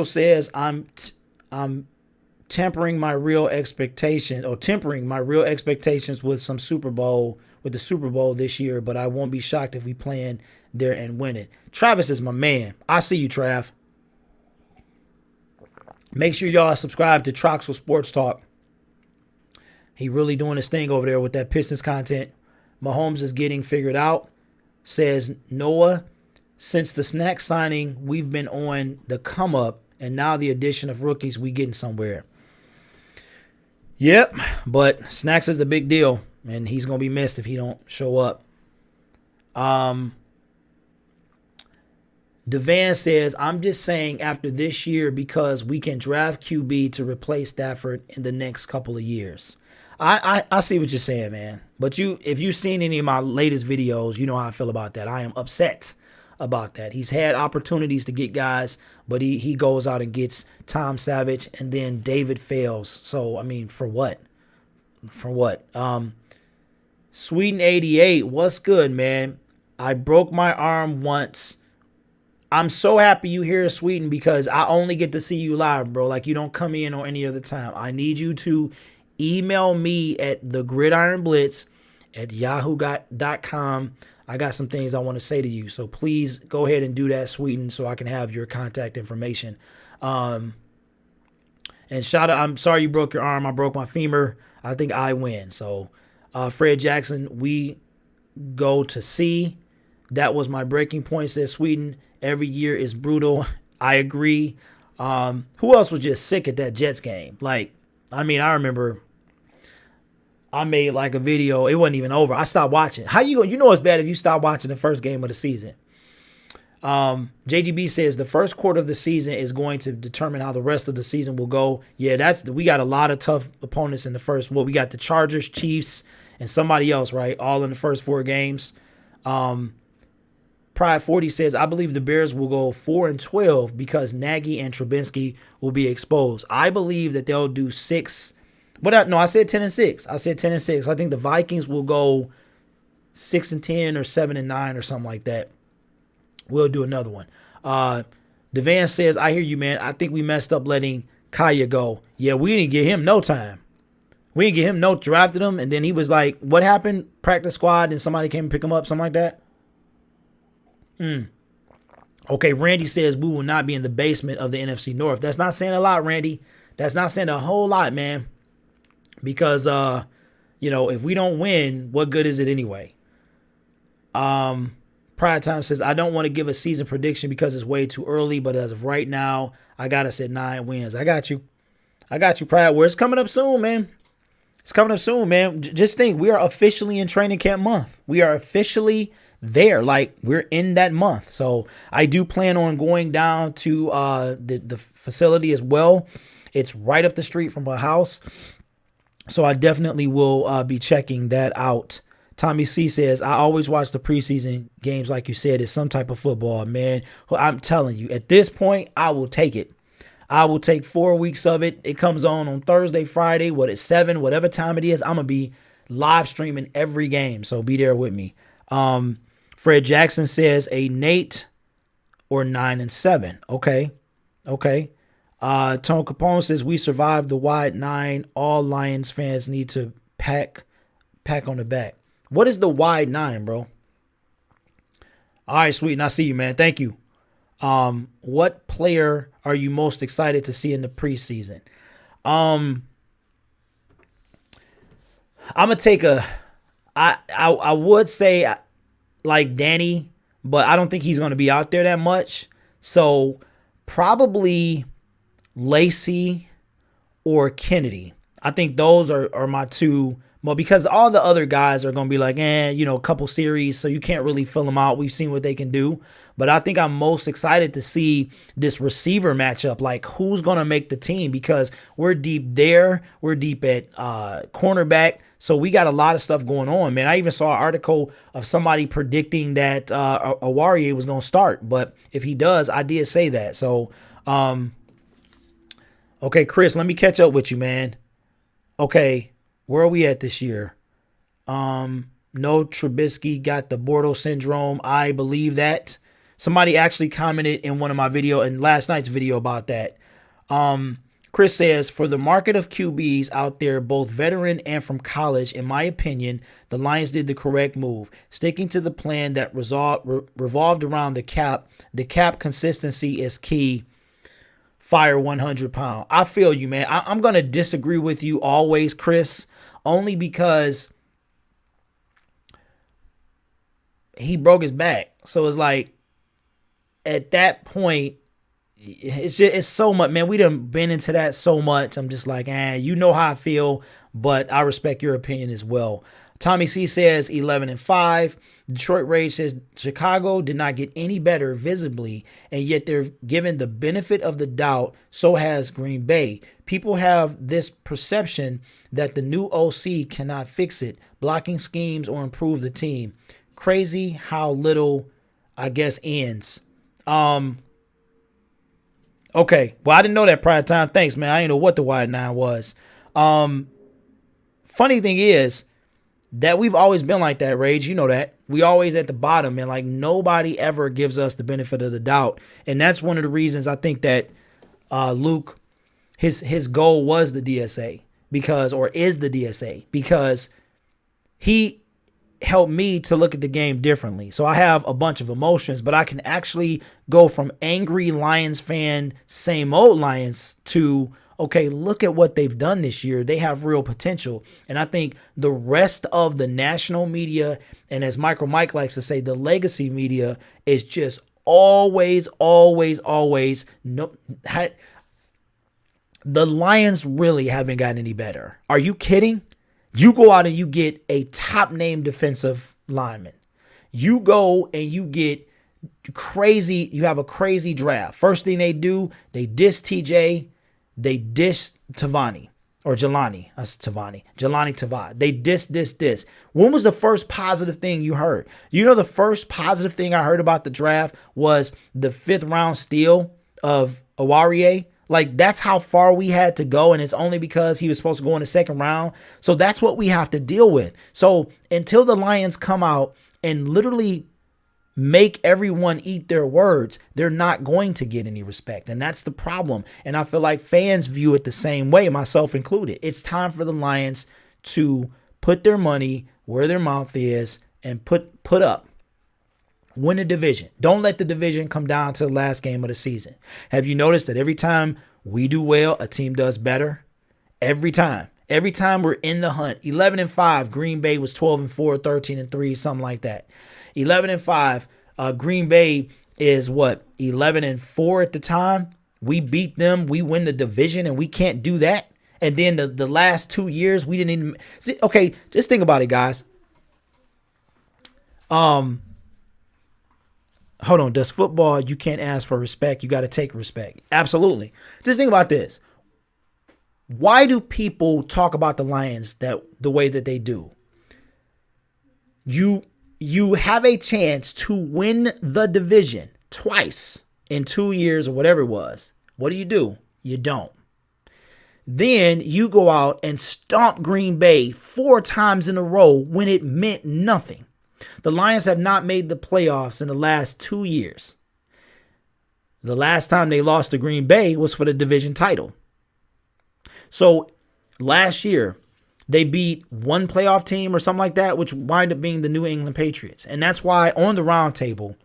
says I'm tempering my real expectations with the Super Bowl this year, but I won't be shocked if we play in there and win it. Travis is my man. I see you, Trav. Make sure y'all subscribe to Troxel Sports Talk. He really doing his thing over there with that Pistons content. Mahomes is getting figured out, says Noah. Since the Snack signing, we've been on the come up, and now the addition of rookies, we getting somewhere. Yep, but Snacks is a big deal, and he's going to be missed if he don't show up. Devan says, I'm just saying after this year because we can draft QB to replace Stafford in the next couple of years. I see what you're saying, man. But if you've seen any of my latest videos, you know how I feel about that. I am upset about that. He's had opportunities to get guys, but he goes out and gets Tom Savage, and then David fails. So, I mean, for what? For what? Sweden 88, what's good, man? I broke my arm once. I'm so happy you here, Sweden, because I only get to see you live, bro. Like, you don't come in on any other time. I need you to email me at thegridironblitz@yahoo.com. I got some things I want to say to you. So please go ahead and do that, Sweden, so I can have your contact information. And shout out, I'm sorry you broke your arm. I broke my femur. I think I win. So Fred Jackson, we go to C. That was my breaking point, says Sweden. Every year is brutal. I agree. Who else was just sick at that Jets game? Like, I mean, I remember I made like a video. It wasn't even over. I stopped watching. How you go? You know it's bad if you stop watching the first game of the season. JGB says the first quarter of the season is going to determine how the rest of the season will go. Yeah, we got a lot of tough opponents in the first. Well, we got the Chargers, Chiefs, and somebody else, right? All in the first 4 games. Pride 40 says, I believe the Bears will go 4-12 because Nagy and Trubinsky will be exposed. I believe that they'll do 6. No, I said 10-6. I said 10-6. I think the Vikings will go 6-10 or 7-9 or something like that. We'll do another one. Devan says, I hear you, man. I think we messed up letting Kaya go. Yeah, we didn't give him no time. We didn't give him drafted him, and then he was like, what happened? Practice squad, and somebody came and pick him up, something like that. Okay, Randy says we will not be in the basement of the NFC North. That's not saying a lot, Randy. That's not saying a whole lot, man. Because, if we don't win, what good is it anyway? Pride Time says, I don't want to give a season prediction because it's way too early, but as of right now, I got us at 9 wins. I got you, Pride. It's coming up soon, man. It's coming up soon, man. Just think, we are officially in training camp month. We are officially there. Like, we're in that month. So I do plan on going down to the facility as well. It's right up the street from my house. So I definitely will be checking that out. Tommy C says, I always watch the preseason games like you said. It's some type of football, man. I'm telling you, at this point, I will take it. I will take 4 weeks of it. It comes on Thursday, Friday, 7, whatever time it is. I'm going to be live streaming every game. So be there with me. Fred Jackson says a Nate or 9-7. Okay. Tone Capone says we survived the wide 9. All Lions fans need to pack on the back. What is the wide 9, bro? All right, sweet. And I see you, man. Thank you. What player are you most excited to see in the preseason? I'm gonna take I would say like Danny but I don't think he's going to be out there that much. So probably Lacy or Kennedy. I think those are my two. Well, because all the other guys are going to be like, a couple series, so you can't really fill them out. We've seen what they can do. But I think I'm most excited to see this receiver matchup, like who's going to make the team, because we're deep there. We're deep at cornerback. So we got a lot of stuff going on, man. I even saw an article of somebody predicting that Awarie was going to start. But if he does, I did say that. So, okay, Chris, let me catch up with you, man. Okay, where are we at this year? No, Trubisky got the Bortles syndrome. I believe that. Somebody actually commented in one of my video and last night's video about that. Chris says, for the market of QBs out there, both veteran and from college, in my opinion, the Lions did the correct move. Sticking to the plan that revolved around the cap. The cap consistency is key. Fire 100-pound. I feel you, man. I'm going to disagree with you always, Chris, only because he broke his back. So it's like, at that point, it's so much, man. We done been into that so much. I'm just like, you know how I feel, but I respect your opinion as well. Tommy C says 11-5. Detroit Rage says Chicago did not get any better visibly, and yet they're given the benefit of the doubt. So has Green Bay. People have this perception that the new OC cannot fix it, blocking schemes or improve the team. Crazy how little, I guess, ends. Okay. Well, I didn't know that prior time. Thanks, man. I didn't know what the wide 9 was. Funny thing is that we've always been like that, Rage. You know that. We always at the bottom, and like nobody ever gives us the benefit of the doubt. And that's one of the reasons I think that Luke, his goal was the DSA is the DSA, because he helped me to look at the game differently. So I have a bunch of emotions, but I can actually go from angry Lions fan, same old Lions, to, okay, look at what they've done this year. They have real potential. And I think the rest of the national media, and as Michael Mike likes to say, the legacy media, is just always no. The Lions really haven't gotten any better. Are you kidding? You go out and you get a top name defensive lineman. You go and you get crazy. You have a crazy draft. First thing they do, they diss TJ. They diss Tavani or Jelani. That's Tavani. Jelani Tavad. They diss. When was the first positive thing you heard? You know, the first positive thing I heard about the draft was the 5th round steal of Awarie. Like, that's how far we had to go, and it's only because he was supposed to go in the 2nd round. So that's what we have to deal with. So until the Lions come out and literally make everyone eat their words, they're not going to get any respect. And that's the problem. And I feel like fans view it the same way, myself included. It's time for the Lions to put their money where their mouth is and put up. Win the division. Don't let the division come down to the last game of the season. Have you noticed that every time we do well, a team does better? Every time. Every time we're in the hunt. 11-5. Green Bay was 12-4, 13-3, something like that. 11-5. Green Bay is what? 11-4 at the time. We beat them. We win the division, and we can't do that. And then the last 2 years, we didn't even. See, okay, just think about it, guys. Hold on. Does football, you can't ask for respect. You got to take respect. Absolutely. Just think about this. Why do people talk about the Lions the way that they do? You have a chance to win the division twice in 2 years or whatever it was. What do? You don't. Then you go out and stomp Green Bay 4 times in a row when it meant nothing. The Lions have not made the playoffs in the last 2 years. The last time they lost to Green Bay was for the division title. So last year, they beat one playoff team or something like that, which wind up being the New England Patriots. And that's why on the round table,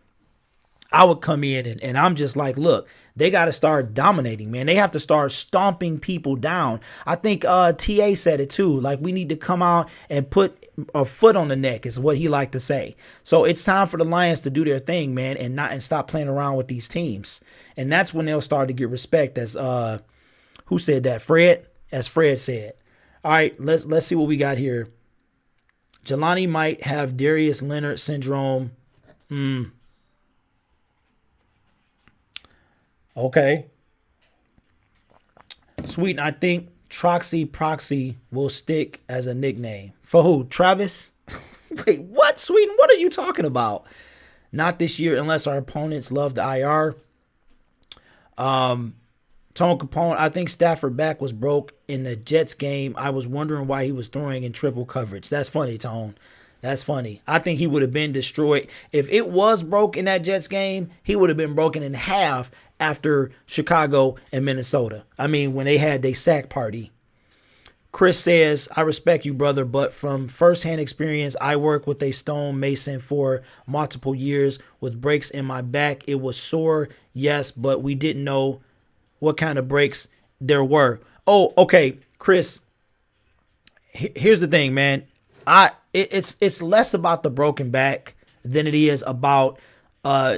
I would come in and I'm just like, look, they got to start dominating, man. They have to start stomping people down. I think TA said it too. Like, we need to come out and put a foot on the neck is what he liked to say. So it's time for the Lions to do their thing, man, and stop playing around with these teams. And that's when they'll start to get respect. As who said that? Fred, as Fred said. All right, let's see what we got here. Jelani might have Darius Leonard syndrome. Okay. Sweet. I think Troxy Proxy will stick as a nickname. For who? Travis? Wait, what, Sweden? What are you talking about? Not this year unless our opponents love the IR. Tone Capone, I think Stafford back was broke in the Jets game. I was wondering why he was throwing in triple coverage. That's funny, Tone. That's funny. I think he would have been destroyed. If it was broke in that Jets game, he would have been broken in half after Chicago and Minnesota. I mean, when they had their sack party. Chris says, I respect you, brother, but from firsthand experience, I worked with a stone mason for multiple years with breaks in my back. It was sore, yes, but we didn't know what kind of breaks there were. Oh, okay, Chris, here's the thing, man. It's less about the broken back than it is about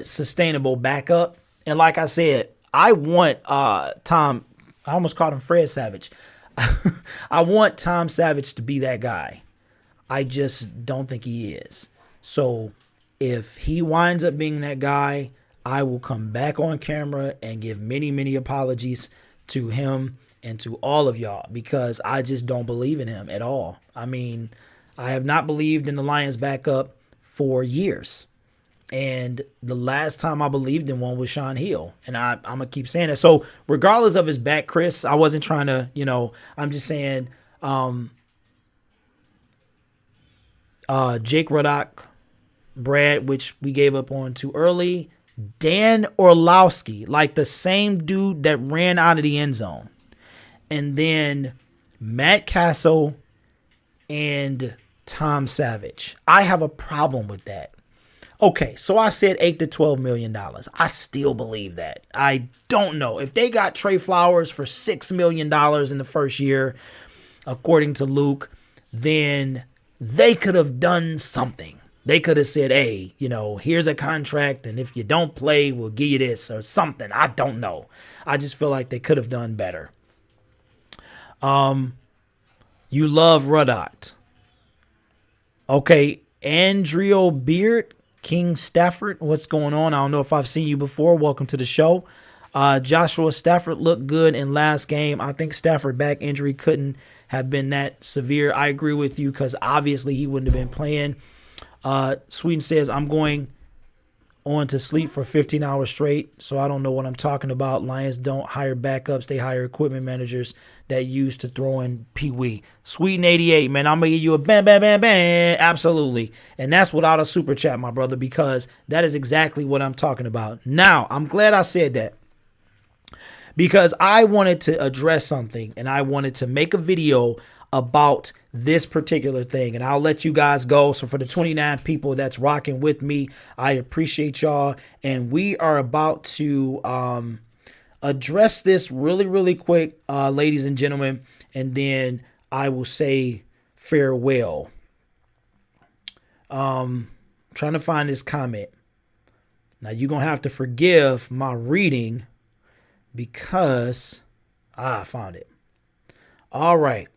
sustainable backup. And like I said, I want Tom, I almost called him Fred Savage. I want Tom Savage to be that guy. I just don't think he is. So if he winds up being that guy, I will come back on camera and give many, many apologies to him and to all of y'all because I just don't believe in him at all. I mean, I have not believed in the Lions backup for years. And the last time I believed in one was Sean Hill. And I'm going to keep saying that. So regardless of his back, Chris, I wasn't trying to, I'm just saying Jake Ruddock, Brad, which we gave up on too early. Dan Orlowski, like the same dude that ran out of the end zone. And then Matt Castle and Tom Savage. I have a problem with that. Okay, so I said $8 to $12 million. I still believe that. I don't know. If they got Trey Flowers for $6 million in the first year, according to Luke, then they could have done something. They could have said, hey, here's a contract, and if you don't play, we'll give you this or something. I don't know. I just feel like they could have done better. You love Ruddock. Okay, Andrew Beard. King Stafford, what's going on? I don't know if I've seen you before. Welcome to the show. Joshua Stafford looked good in last game. I think Stafford back injury couldn't have been that severe. I agree with you because obviously he wouldn't have been playing. Sweden says, I'm going on to sleep for 15 hours straight, so I don't know what I'm talking about. Lions don't hire backups. They hire equipment managers that used to throw in Pee-wee. Sweden 88, man, I'm going to give you a bam, bam, bam, bam. Absolutely. And that's without a super chat, my brother, because that is exactly what I'm talking about. Now, I'm glad I said that because I wanted to address something and I wanted to make a video about this particular thing, and I'll let you guys go. So for the 29 people that's rocking with me, I appreciate y'all, and we are about to address this really, really quick, ladies and gentlemen, and then I will say farewell. Trying to find this comment. Now you're gonna have to forgive my reading because I found it. All right.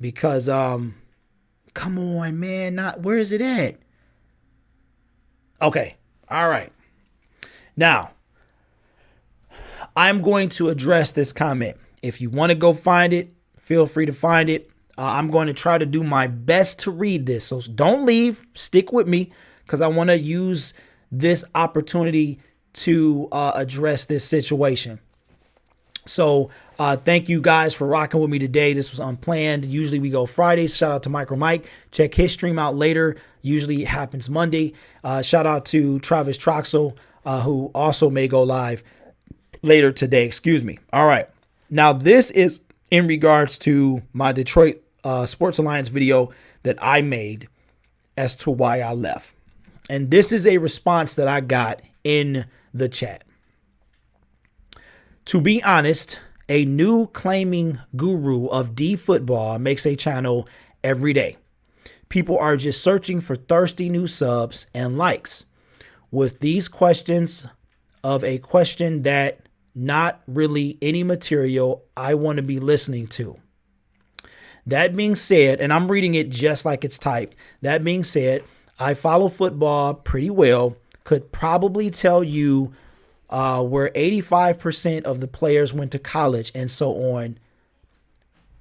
Because come on, man, where is it at? Okay. All right. Now, I'm going to address this comment. If you want to go find it, feel free to find it. I'm going to try to do my best to read this. So don't leave. Stick with me because I want to use this opportunity to address this situation. So thank you guys for rocking with me today. This was unplanned. Usually we go Fridays. Shout out to Micro Mike. Check his stream out later. Usually it happens Monday. Shout out to Travis Troxel, who also may go live later today. Excuse me. All right. Now this is in regards to my Detroit Sports Alliance video that I made as to why I left. And this is a response that I got in the chat. To be honest, a new claiming guru of D football makes a channel every day. People are just searching for thirsty new subs and likes with these questions of a question that not really any material I want to be listening to. That being said, and I'm reading it just like it's typed. That being said, I follow football pretty well, could probably tell you where 85% of the players went to college and so on.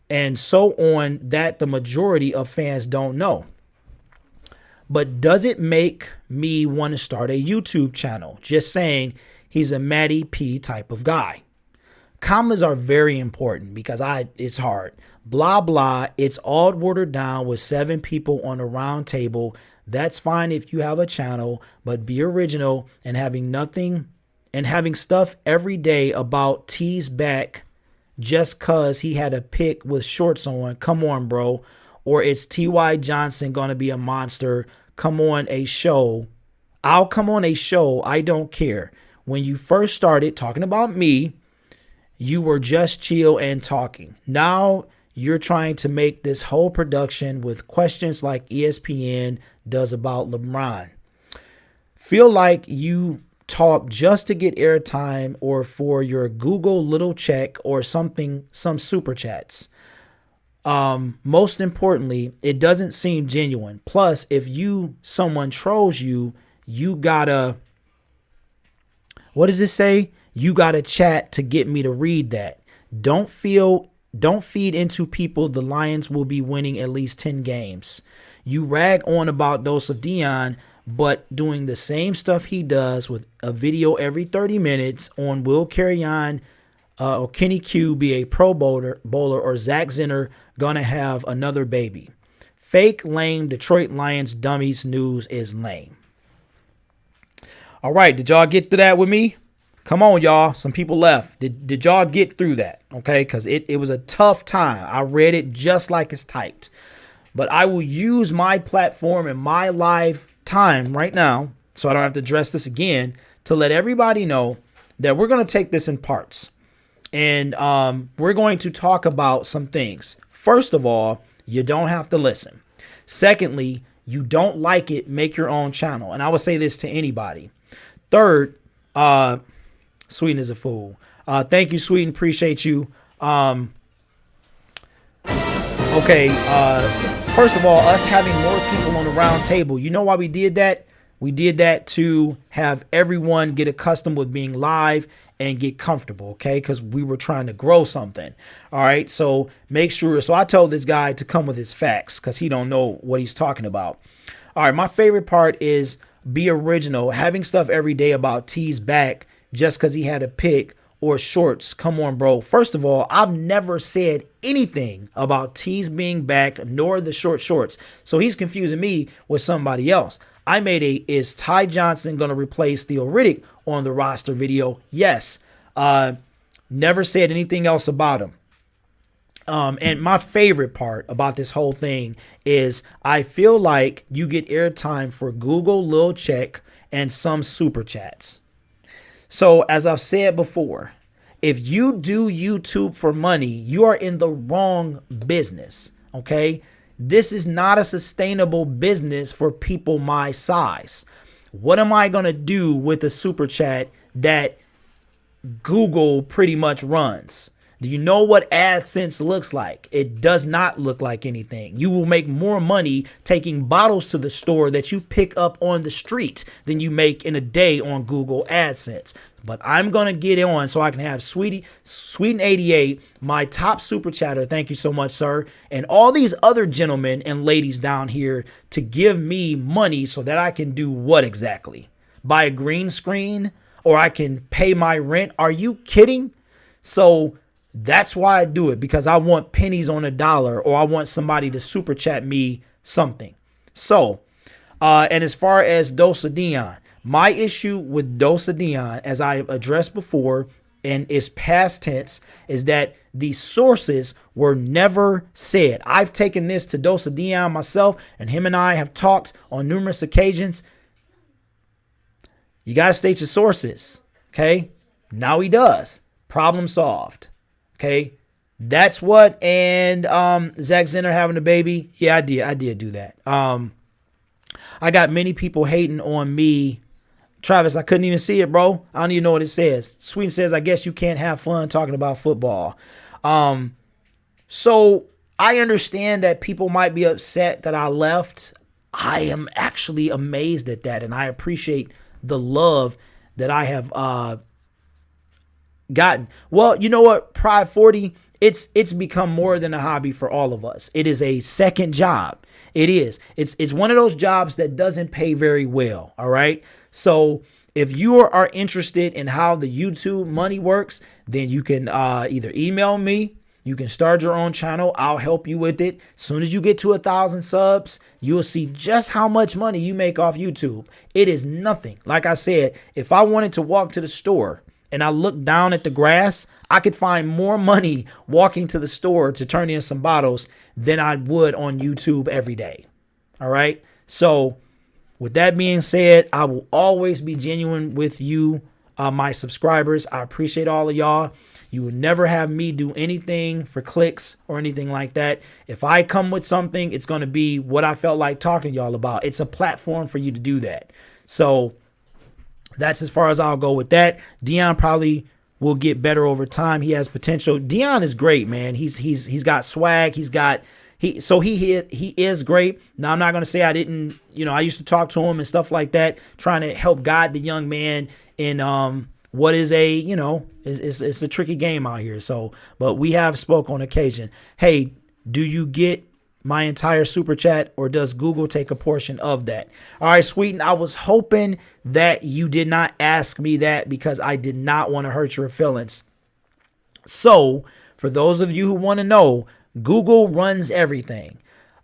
And so on, that the majority of fans don't know. But does it make me want to start a YouTube channel? Just saying, he's a Matty P type of guy. Commas are very important because it's hard. Blah, blah. It's all watered down with 7 people on a round table. That's fine if you have a channel, but be original and having stuff every day about T's back just cause he had a pic with shorts on. Come on, bro. Or it's T.Y. Johnson going to be a monster. Come on a show. I'll come on a show. I don't care. When you first started talking about me, you were just chill and talking. Now you're trying to make this whole production with questions like ESPN does about LeBron. Feel like you talk just to get airtime or for your Google little check or something, some super chats. Most importantly, it doesn't seem genuine. Plus, if someone trolls you, you gotta, what does it say? You gotta chat to get me to read that. Don't feed into people. The Lions will be winning at least 10 games. You rag on about Dose of Dion, but doing the same stuff he does with a video every 30 minutes on will Carrion or Kenny Q be a pro bowler or Zach Zinner gonna have another baby. Fake lame Detroit Lions dummies news is lame. All right, did y'all get to that with me? Come on, y'all. Some people left. Did y'all get through that? Okay, because it was a tough time. I read it just like it's typed. But I will use my platform and my live time right now, so I don't have to address this again, to let everybody know that we're going to take this in parts. And we're going to talk about some things. First of all, you don't have to listen. Secondly, you don't like it, make your own channel. And I would say this to anybody. Third, Sweden is a fool. Thank you, Sweden. Appreciate you. Okay. First of all, us having more people on the round table. You know why we did that? We did that to have everyone get accustomed with being live and get comfortable, okay? Because we were trying to grow something. All right. So make sure. So I told this guy to come with his facts because he don't know what he's talking about. All right. My favorite part is be original. Having stuff every day about T's back just because he had a pic or shorts. Come on, bro. First of all, I've never said anything about T's being back nor the short shorts. So he's confusing me with somebody else. I made is Ty Johnson going to replace Theo Riddick on the roster video? Yes. Never said anything else about him. And my favorite part about this whole thing is I feel like you get airtime for Google Lil Check and some super chats. So as I've said before, if you do YouTube for money, you are in the wrong business. Okay. This is not a sustainable business for people my size. What am I going to do with a super chat that Google pretty much runs? Do you know what AdSense looks like? It does not look like anything. You will make more money taking bottles to the store that you pick up on the street than you make in a day on Google AdSense. But I'm going to get on so I can have Sweden88, my top super chatter. Thank you so much, sir. And all these other gentlemen and ladies down here to give me money so that I can do what exactly? Buy a green screen or I can pay my rent? Are you kidding? So that's why I do it, because I want pennies on a dollar or I want somebody to super chat me something. So, and as far as Dose of Dion, my issue with Dose of Dion, as I addressed before, and is past tense, is that the sources were never said. I've taken this to Dose of Dion myself, and him and I have talked on numerous occasions. You got to state your sources. Okay. Now he does. Problem solved. Okay. That's what. And Zach Zenner having a baby. Yeah, I did do that. I got many people hating on me. Travis, I couldn't even see it, bro. I don't even know what it says. Sweeten says, I guess you can't have fun talking about football. So I understand that people might be upset that I left. I am actually amazed at that, and I appreciate the love that I have gotten. Well, you know what, Pride 40, it's become more than a hobby for all of us. It is a second job. It is. It's one of those jobs that doesn't pay very well. All right. So if you are interested in how the YouTube money works, then you can either email me. You can start your own channel. I'll help you with it. As soon as you get to 1,000 subs, you'll see just how much money you make off YouTube. It is nothing. Like I said, if I wanted to walk to the store and I looked down at the grass, I could find more money walking to the store to turn in some bottles than I would on YouTube every day. All right. So with that being said, I will always be genuine with you, my subscribers. I appreciate all of y'all. You will never have me do anything for clicks or anything like that. If I come with something, it's going to be what I felt like talking to y'all about. It's a platform for you to do that. So that's as far as I'll go with that. Dion probably will get better over time. He has potential. Dion is great, man. He's got swag. He is great. Now, I'm not going to say I didn't, I used to talk to him and stuff like that, trying to help guide the young man in what is it's a tricky game out here. So, but we have spoke on occasion. Hey, do you get my entire super chat, or does Google take a portion of that? All right, Sweeten, I was hoping that you did not ask me that because I did not want to hurt your feelings. So for those of you who want to know, Google runs everything.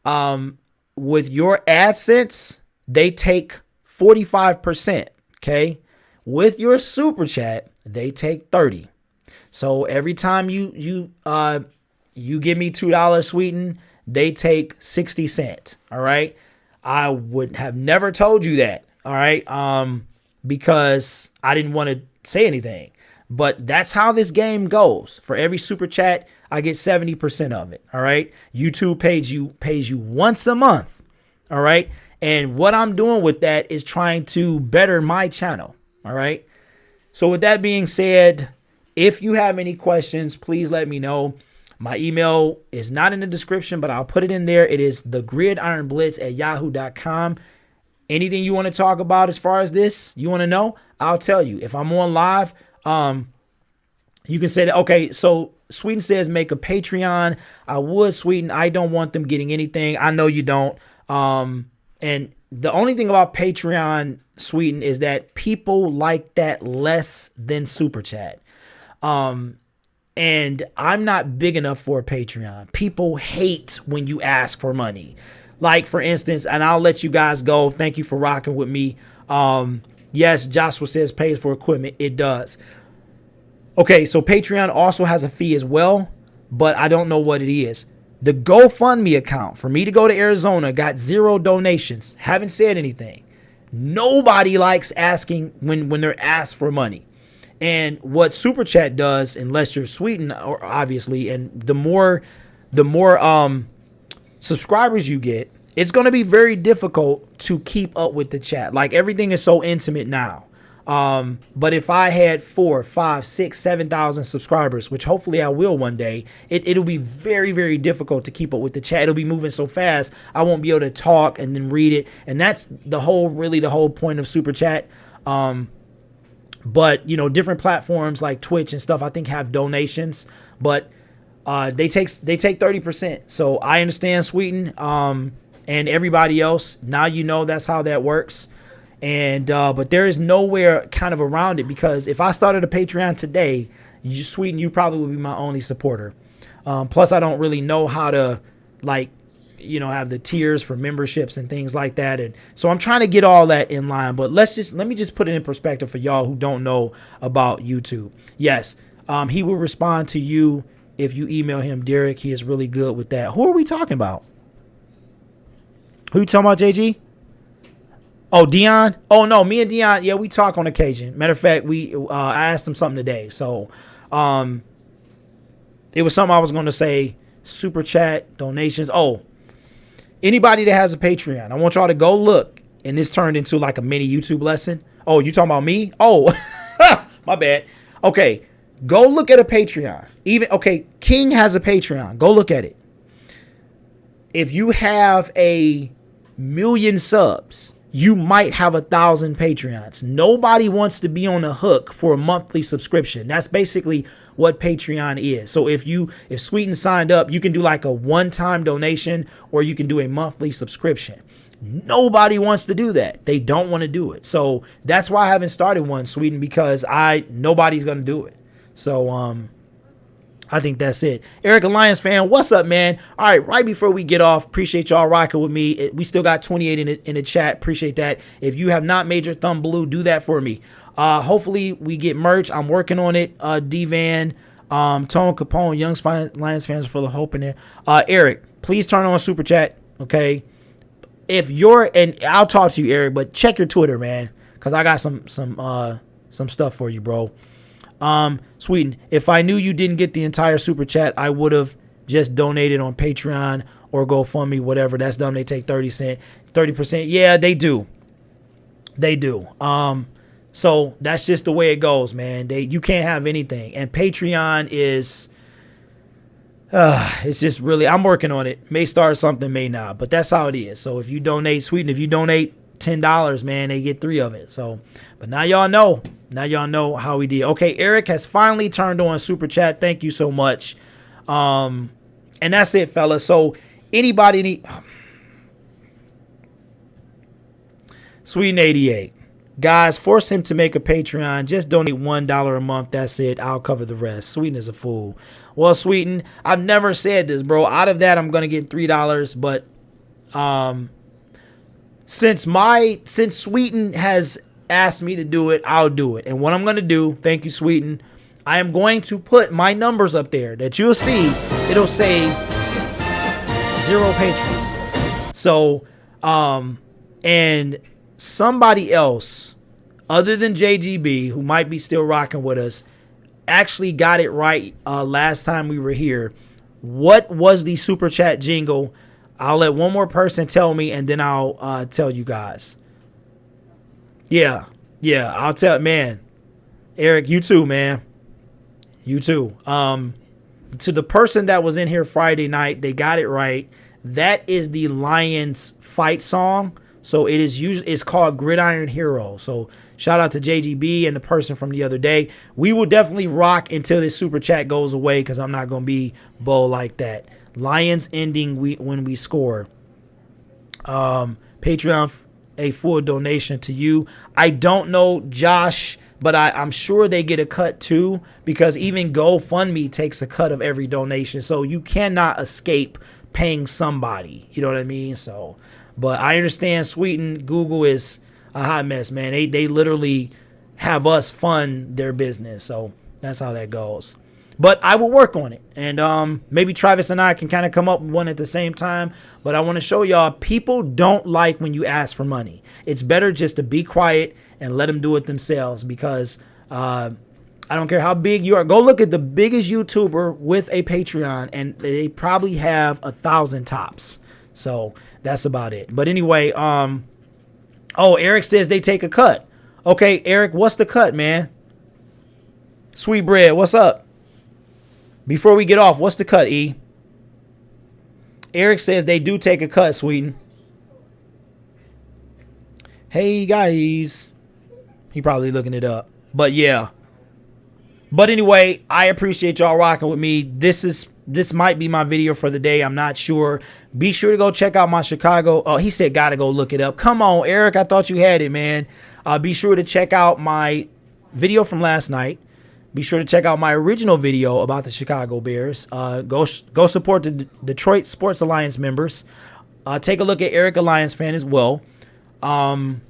With your AdSense, they take 45%. Okay. With your super chat, they take 30. So every time you give me $2, Sweeten, they take 60 cents. All right. I would have never told you that. All right. Because I didn't want to say anything, but that's how this game goes. For every super chat, I get 70% of it. All right. YouTube pays you once a month. All right. And what I'm doing with that is trying to better my channel. All right. So with that being said, if you have any questions, please let me know. My email is not in the description, but I'll put it in there. It is thegridironblitz@yahoo.com. Anything you want to talk about as far as this, you want to know, I'll tell you. If I'm on live, you can say that, okay, so Sweeten says make a Patreon. I would, Sweeten. I don't want them getting anything. I know you don't. And the only thing about Patreon, Sweeten, is that people like that less than Super Chat. And I'm not big enough for a Patreon. People hate when you ask for money. Like, for instance, and I'll let you guys go. Thank you for rocking with me. Yes, Joshua says pays for equipment. It does. Okay, so Patreon also has a fee as well, but I don't know what it is. The GoFundMe account for me to go to Arizona got 0 donations. Haven't said anything. Nobody likes asking when they're asked for money. And what Super Chat does, unless you're Sweeten, or obviously, and the more subscribers you get, it's going to be very difficult to keep up with the chat. Like, everything is so intimate now. But if I had 4, 5, 6, 7,000 subscribers, which hopefully I will one day, it'll be very, very difficult to keep up with the chat. It'll be moving so fast, I won't be able to talk and then read it. And that's the whole point of Super Chat. But different platforms like Twitch and stuff, I think, have donations, but they take 30%. So I understand, Sweeten, and everybody else. Now that's how that works. And but there is nowhere kind of around it, because if I started a Patreon today, Sweeten, you probably would be my only supporter. Plus, I don't really know how to have the tiers for memberships and things like that. And so I'm trying to get all that in line, but let me just put it in perspective for y'all who don't know about YouTube. Yes. He will respond to you if you email him, Derek. He is really good with that. Who are we talking about? Who you talking about, JG? Oh, Dion. Oh no, me and Dion. Yeah, we talk on occasion. Matter of fact, I asked him something today. So, it was something I was going to say. Super chat donations. Oh, anybody that has a Patreon, I want y'all to go look. And this turned into like a mini YouTube lesson. Oh, you talking about me? Oh, my bad. Okay, go look at a Patreon. King has a Patreon. Go look at it. If you have 1,000,000 subs, you might have 1,000 Patreons. Nobody wants to be on the hook for a monthly subscription. That's basically what Patreon is. So if Sweeten signed up, you can do like a one-time donation, or you can do a monthly subscription. Nobody wants to do that. They don't want to do it. So that's why I haven't started one, Sweeten, because nobody's going to do it. So, I think that's it. Eric Alliance fan, what's up, man? All right before we get off, appreciate y'all rocking with me. We still got 28 in the chat. Appreciate that. If you have not made your thumb blue, do that for me. Hopefully we get merch. I'm working on it. D-Van, Tone Capone, Young Lions fans are full of hope in there. Eric, please turn on super chat, okay? And I'll talk to you, Eric, but check your Twitter, man, because I got some stuff for you, bro. Sweeten, if I knew you didn't get the entire super chat, I would have just donated on Patreon or GoFundMe, whatever. That's dumb. They take 30%. Yeah, they do. So that's just the way it goes, man. You can't have anything. And Patreon is, it's just really, I'm working on it. May start something, may not, but that's how it is. So if you donate, Sweeten, if you donate $10, man, they get 3 of it. So, but now y'all know. Now y'all know how we did. Okay, Eric has finally turned on super chat. Thank you so much. And that's it, fellas. So anybody need Sweeten 88. Guys, force him to make a Patreon. Just donate $1 a month. That's it. I'll cover the rest. Sweeten is a fool. Well, Sweeten, I've never said this, bro. Out of that, I'm gonna get $3. But since Sweeten has asked me to do it, I'll do it. And what I'm going to do, thank you, Sweeten, I am going to put my numbers up there that you'll see. It'll say 0 patrons. So, and somebody else other than JGB, who might be still rocking with us, actually got it right last time we were here. What was the super chat jingle? I'll let one more person tell me, and then I'll tell you guys. Yeah, I'll tell, man. Eric, you too, man. You too. To the person that was in here Friday night, they got it right. That is the Lions fight song. So it's called Gridiron Hero. So shout out to JGB and the person from the other day. We will definitely rock until this super chat goes away, because I'm not going to be bold like that. Lions ending when we score. Patreon, a full donation to you. I don't know, Josh, but I'm sure they get a cut too, because even GoFundMe takes a cut of every donation. So you cannot escape paying somebody. You know what I mean? So, but I understand Sweeten, Google is a hot mess, man. They literally have us fund their business. So that's how that goes. But I will work on it. And maybe Travis and I can kind of come up with one at the same time. But I want to show y'all, people don't like when you ask for money. It's better just to be quiet and let them do it themselves, because I don't care how big you are. Go look at the biggest YouTuber with a Patreon, and they probably have 1,000 tops. So that's about it. But anyway, oh, Eric says they take a cut. Okay, Eric, what's the cut, man? Sweet Bread, what's up? Before we get off, what's the cut, E? Eric says they do take a cut, Sweeten. Hey, guys. He probably looking it up. But, yeah. But anyway, I appreciate y'all rocking with me. This might be my video for the day. I'm not sure. Be sure to go check out my Chicago. Oh, he said gotta go look it up. Come on, Eric. I thought you had it, man. Be sure to check out my video from last night. Be sure to check out my original video about the Chicago Bears. Go support the Detroit Sports Alliance members. Take a look at Eric Alliance fan as well. And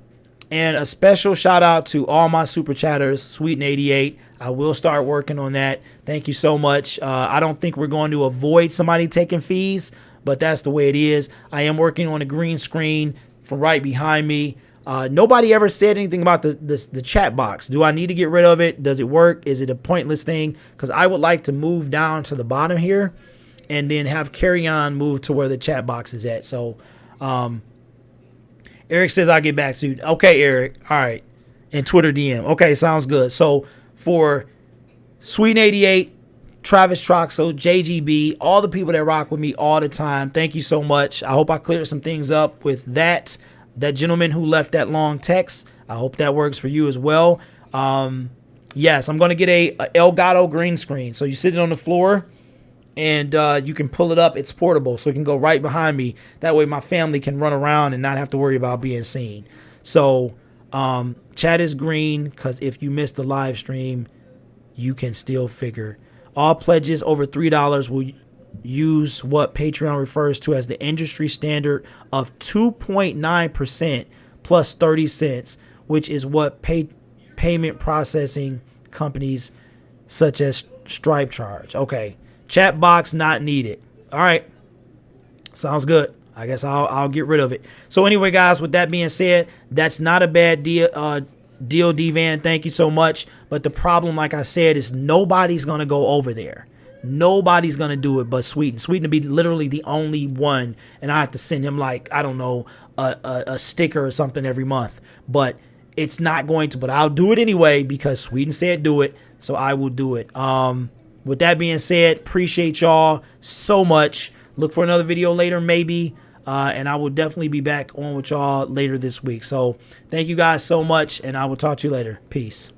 a special shout out to all my super chatters, Sweeten88. I will start working on that. Thank you so much. I don't think we're going to avoid somebody taking fees, but that's the way it is. I am working on a green screen from right behind me. Nobody ever said anything about the chat box. Do I need to get rid of it? Does it work? Is it a pointless thing? Because I would like to move down to the bottom here and then have Carry On move to where the chat box is at. So Eric says I'll get back to you. Okay, Eric. All right. And Twitter DM. Okay, sounds good. So for Sweden88, Travis Troxel, JGB, all the people that rock with me all the time, thank you so much. I hope I cleared some things up with that gentleman who left that long text. I hope that works for you as well. Yes, I'm going to get a Elgato green screen. So you sit it on the floor and you can pull it up. It's portable, so it can go right behind me. That way my family can run around and not have to worry about being seen. So chat is green because if you missed the live stream, you can still figure. All pledges over $3 will use what Patreon refers to as the industry standard of 2.9% plus 30 cents, which is what payment processing companies such as Stripe charge. Okay. Chat box not needed. All right. Sounds good. I guess I'll get rid of it. So anyway, guys, with that being said, that's not a bad deal. D-Van, thank you so much. But the problem, like I said, is nobody's going to go over there. Nobody's going to do it but Sweden. Sweden to be literally the only one. And I have to send him, like, I don't know, a sticker or something every month. But it's not going to. But I'll do it anyway because Sweden said do it. So I will do it. With that being said, appreciate y'all so much. Look for another video later, maybe. And I will definitely be back on with y'all later this week. So thank you guys so much, and I will talk to you later. Peace.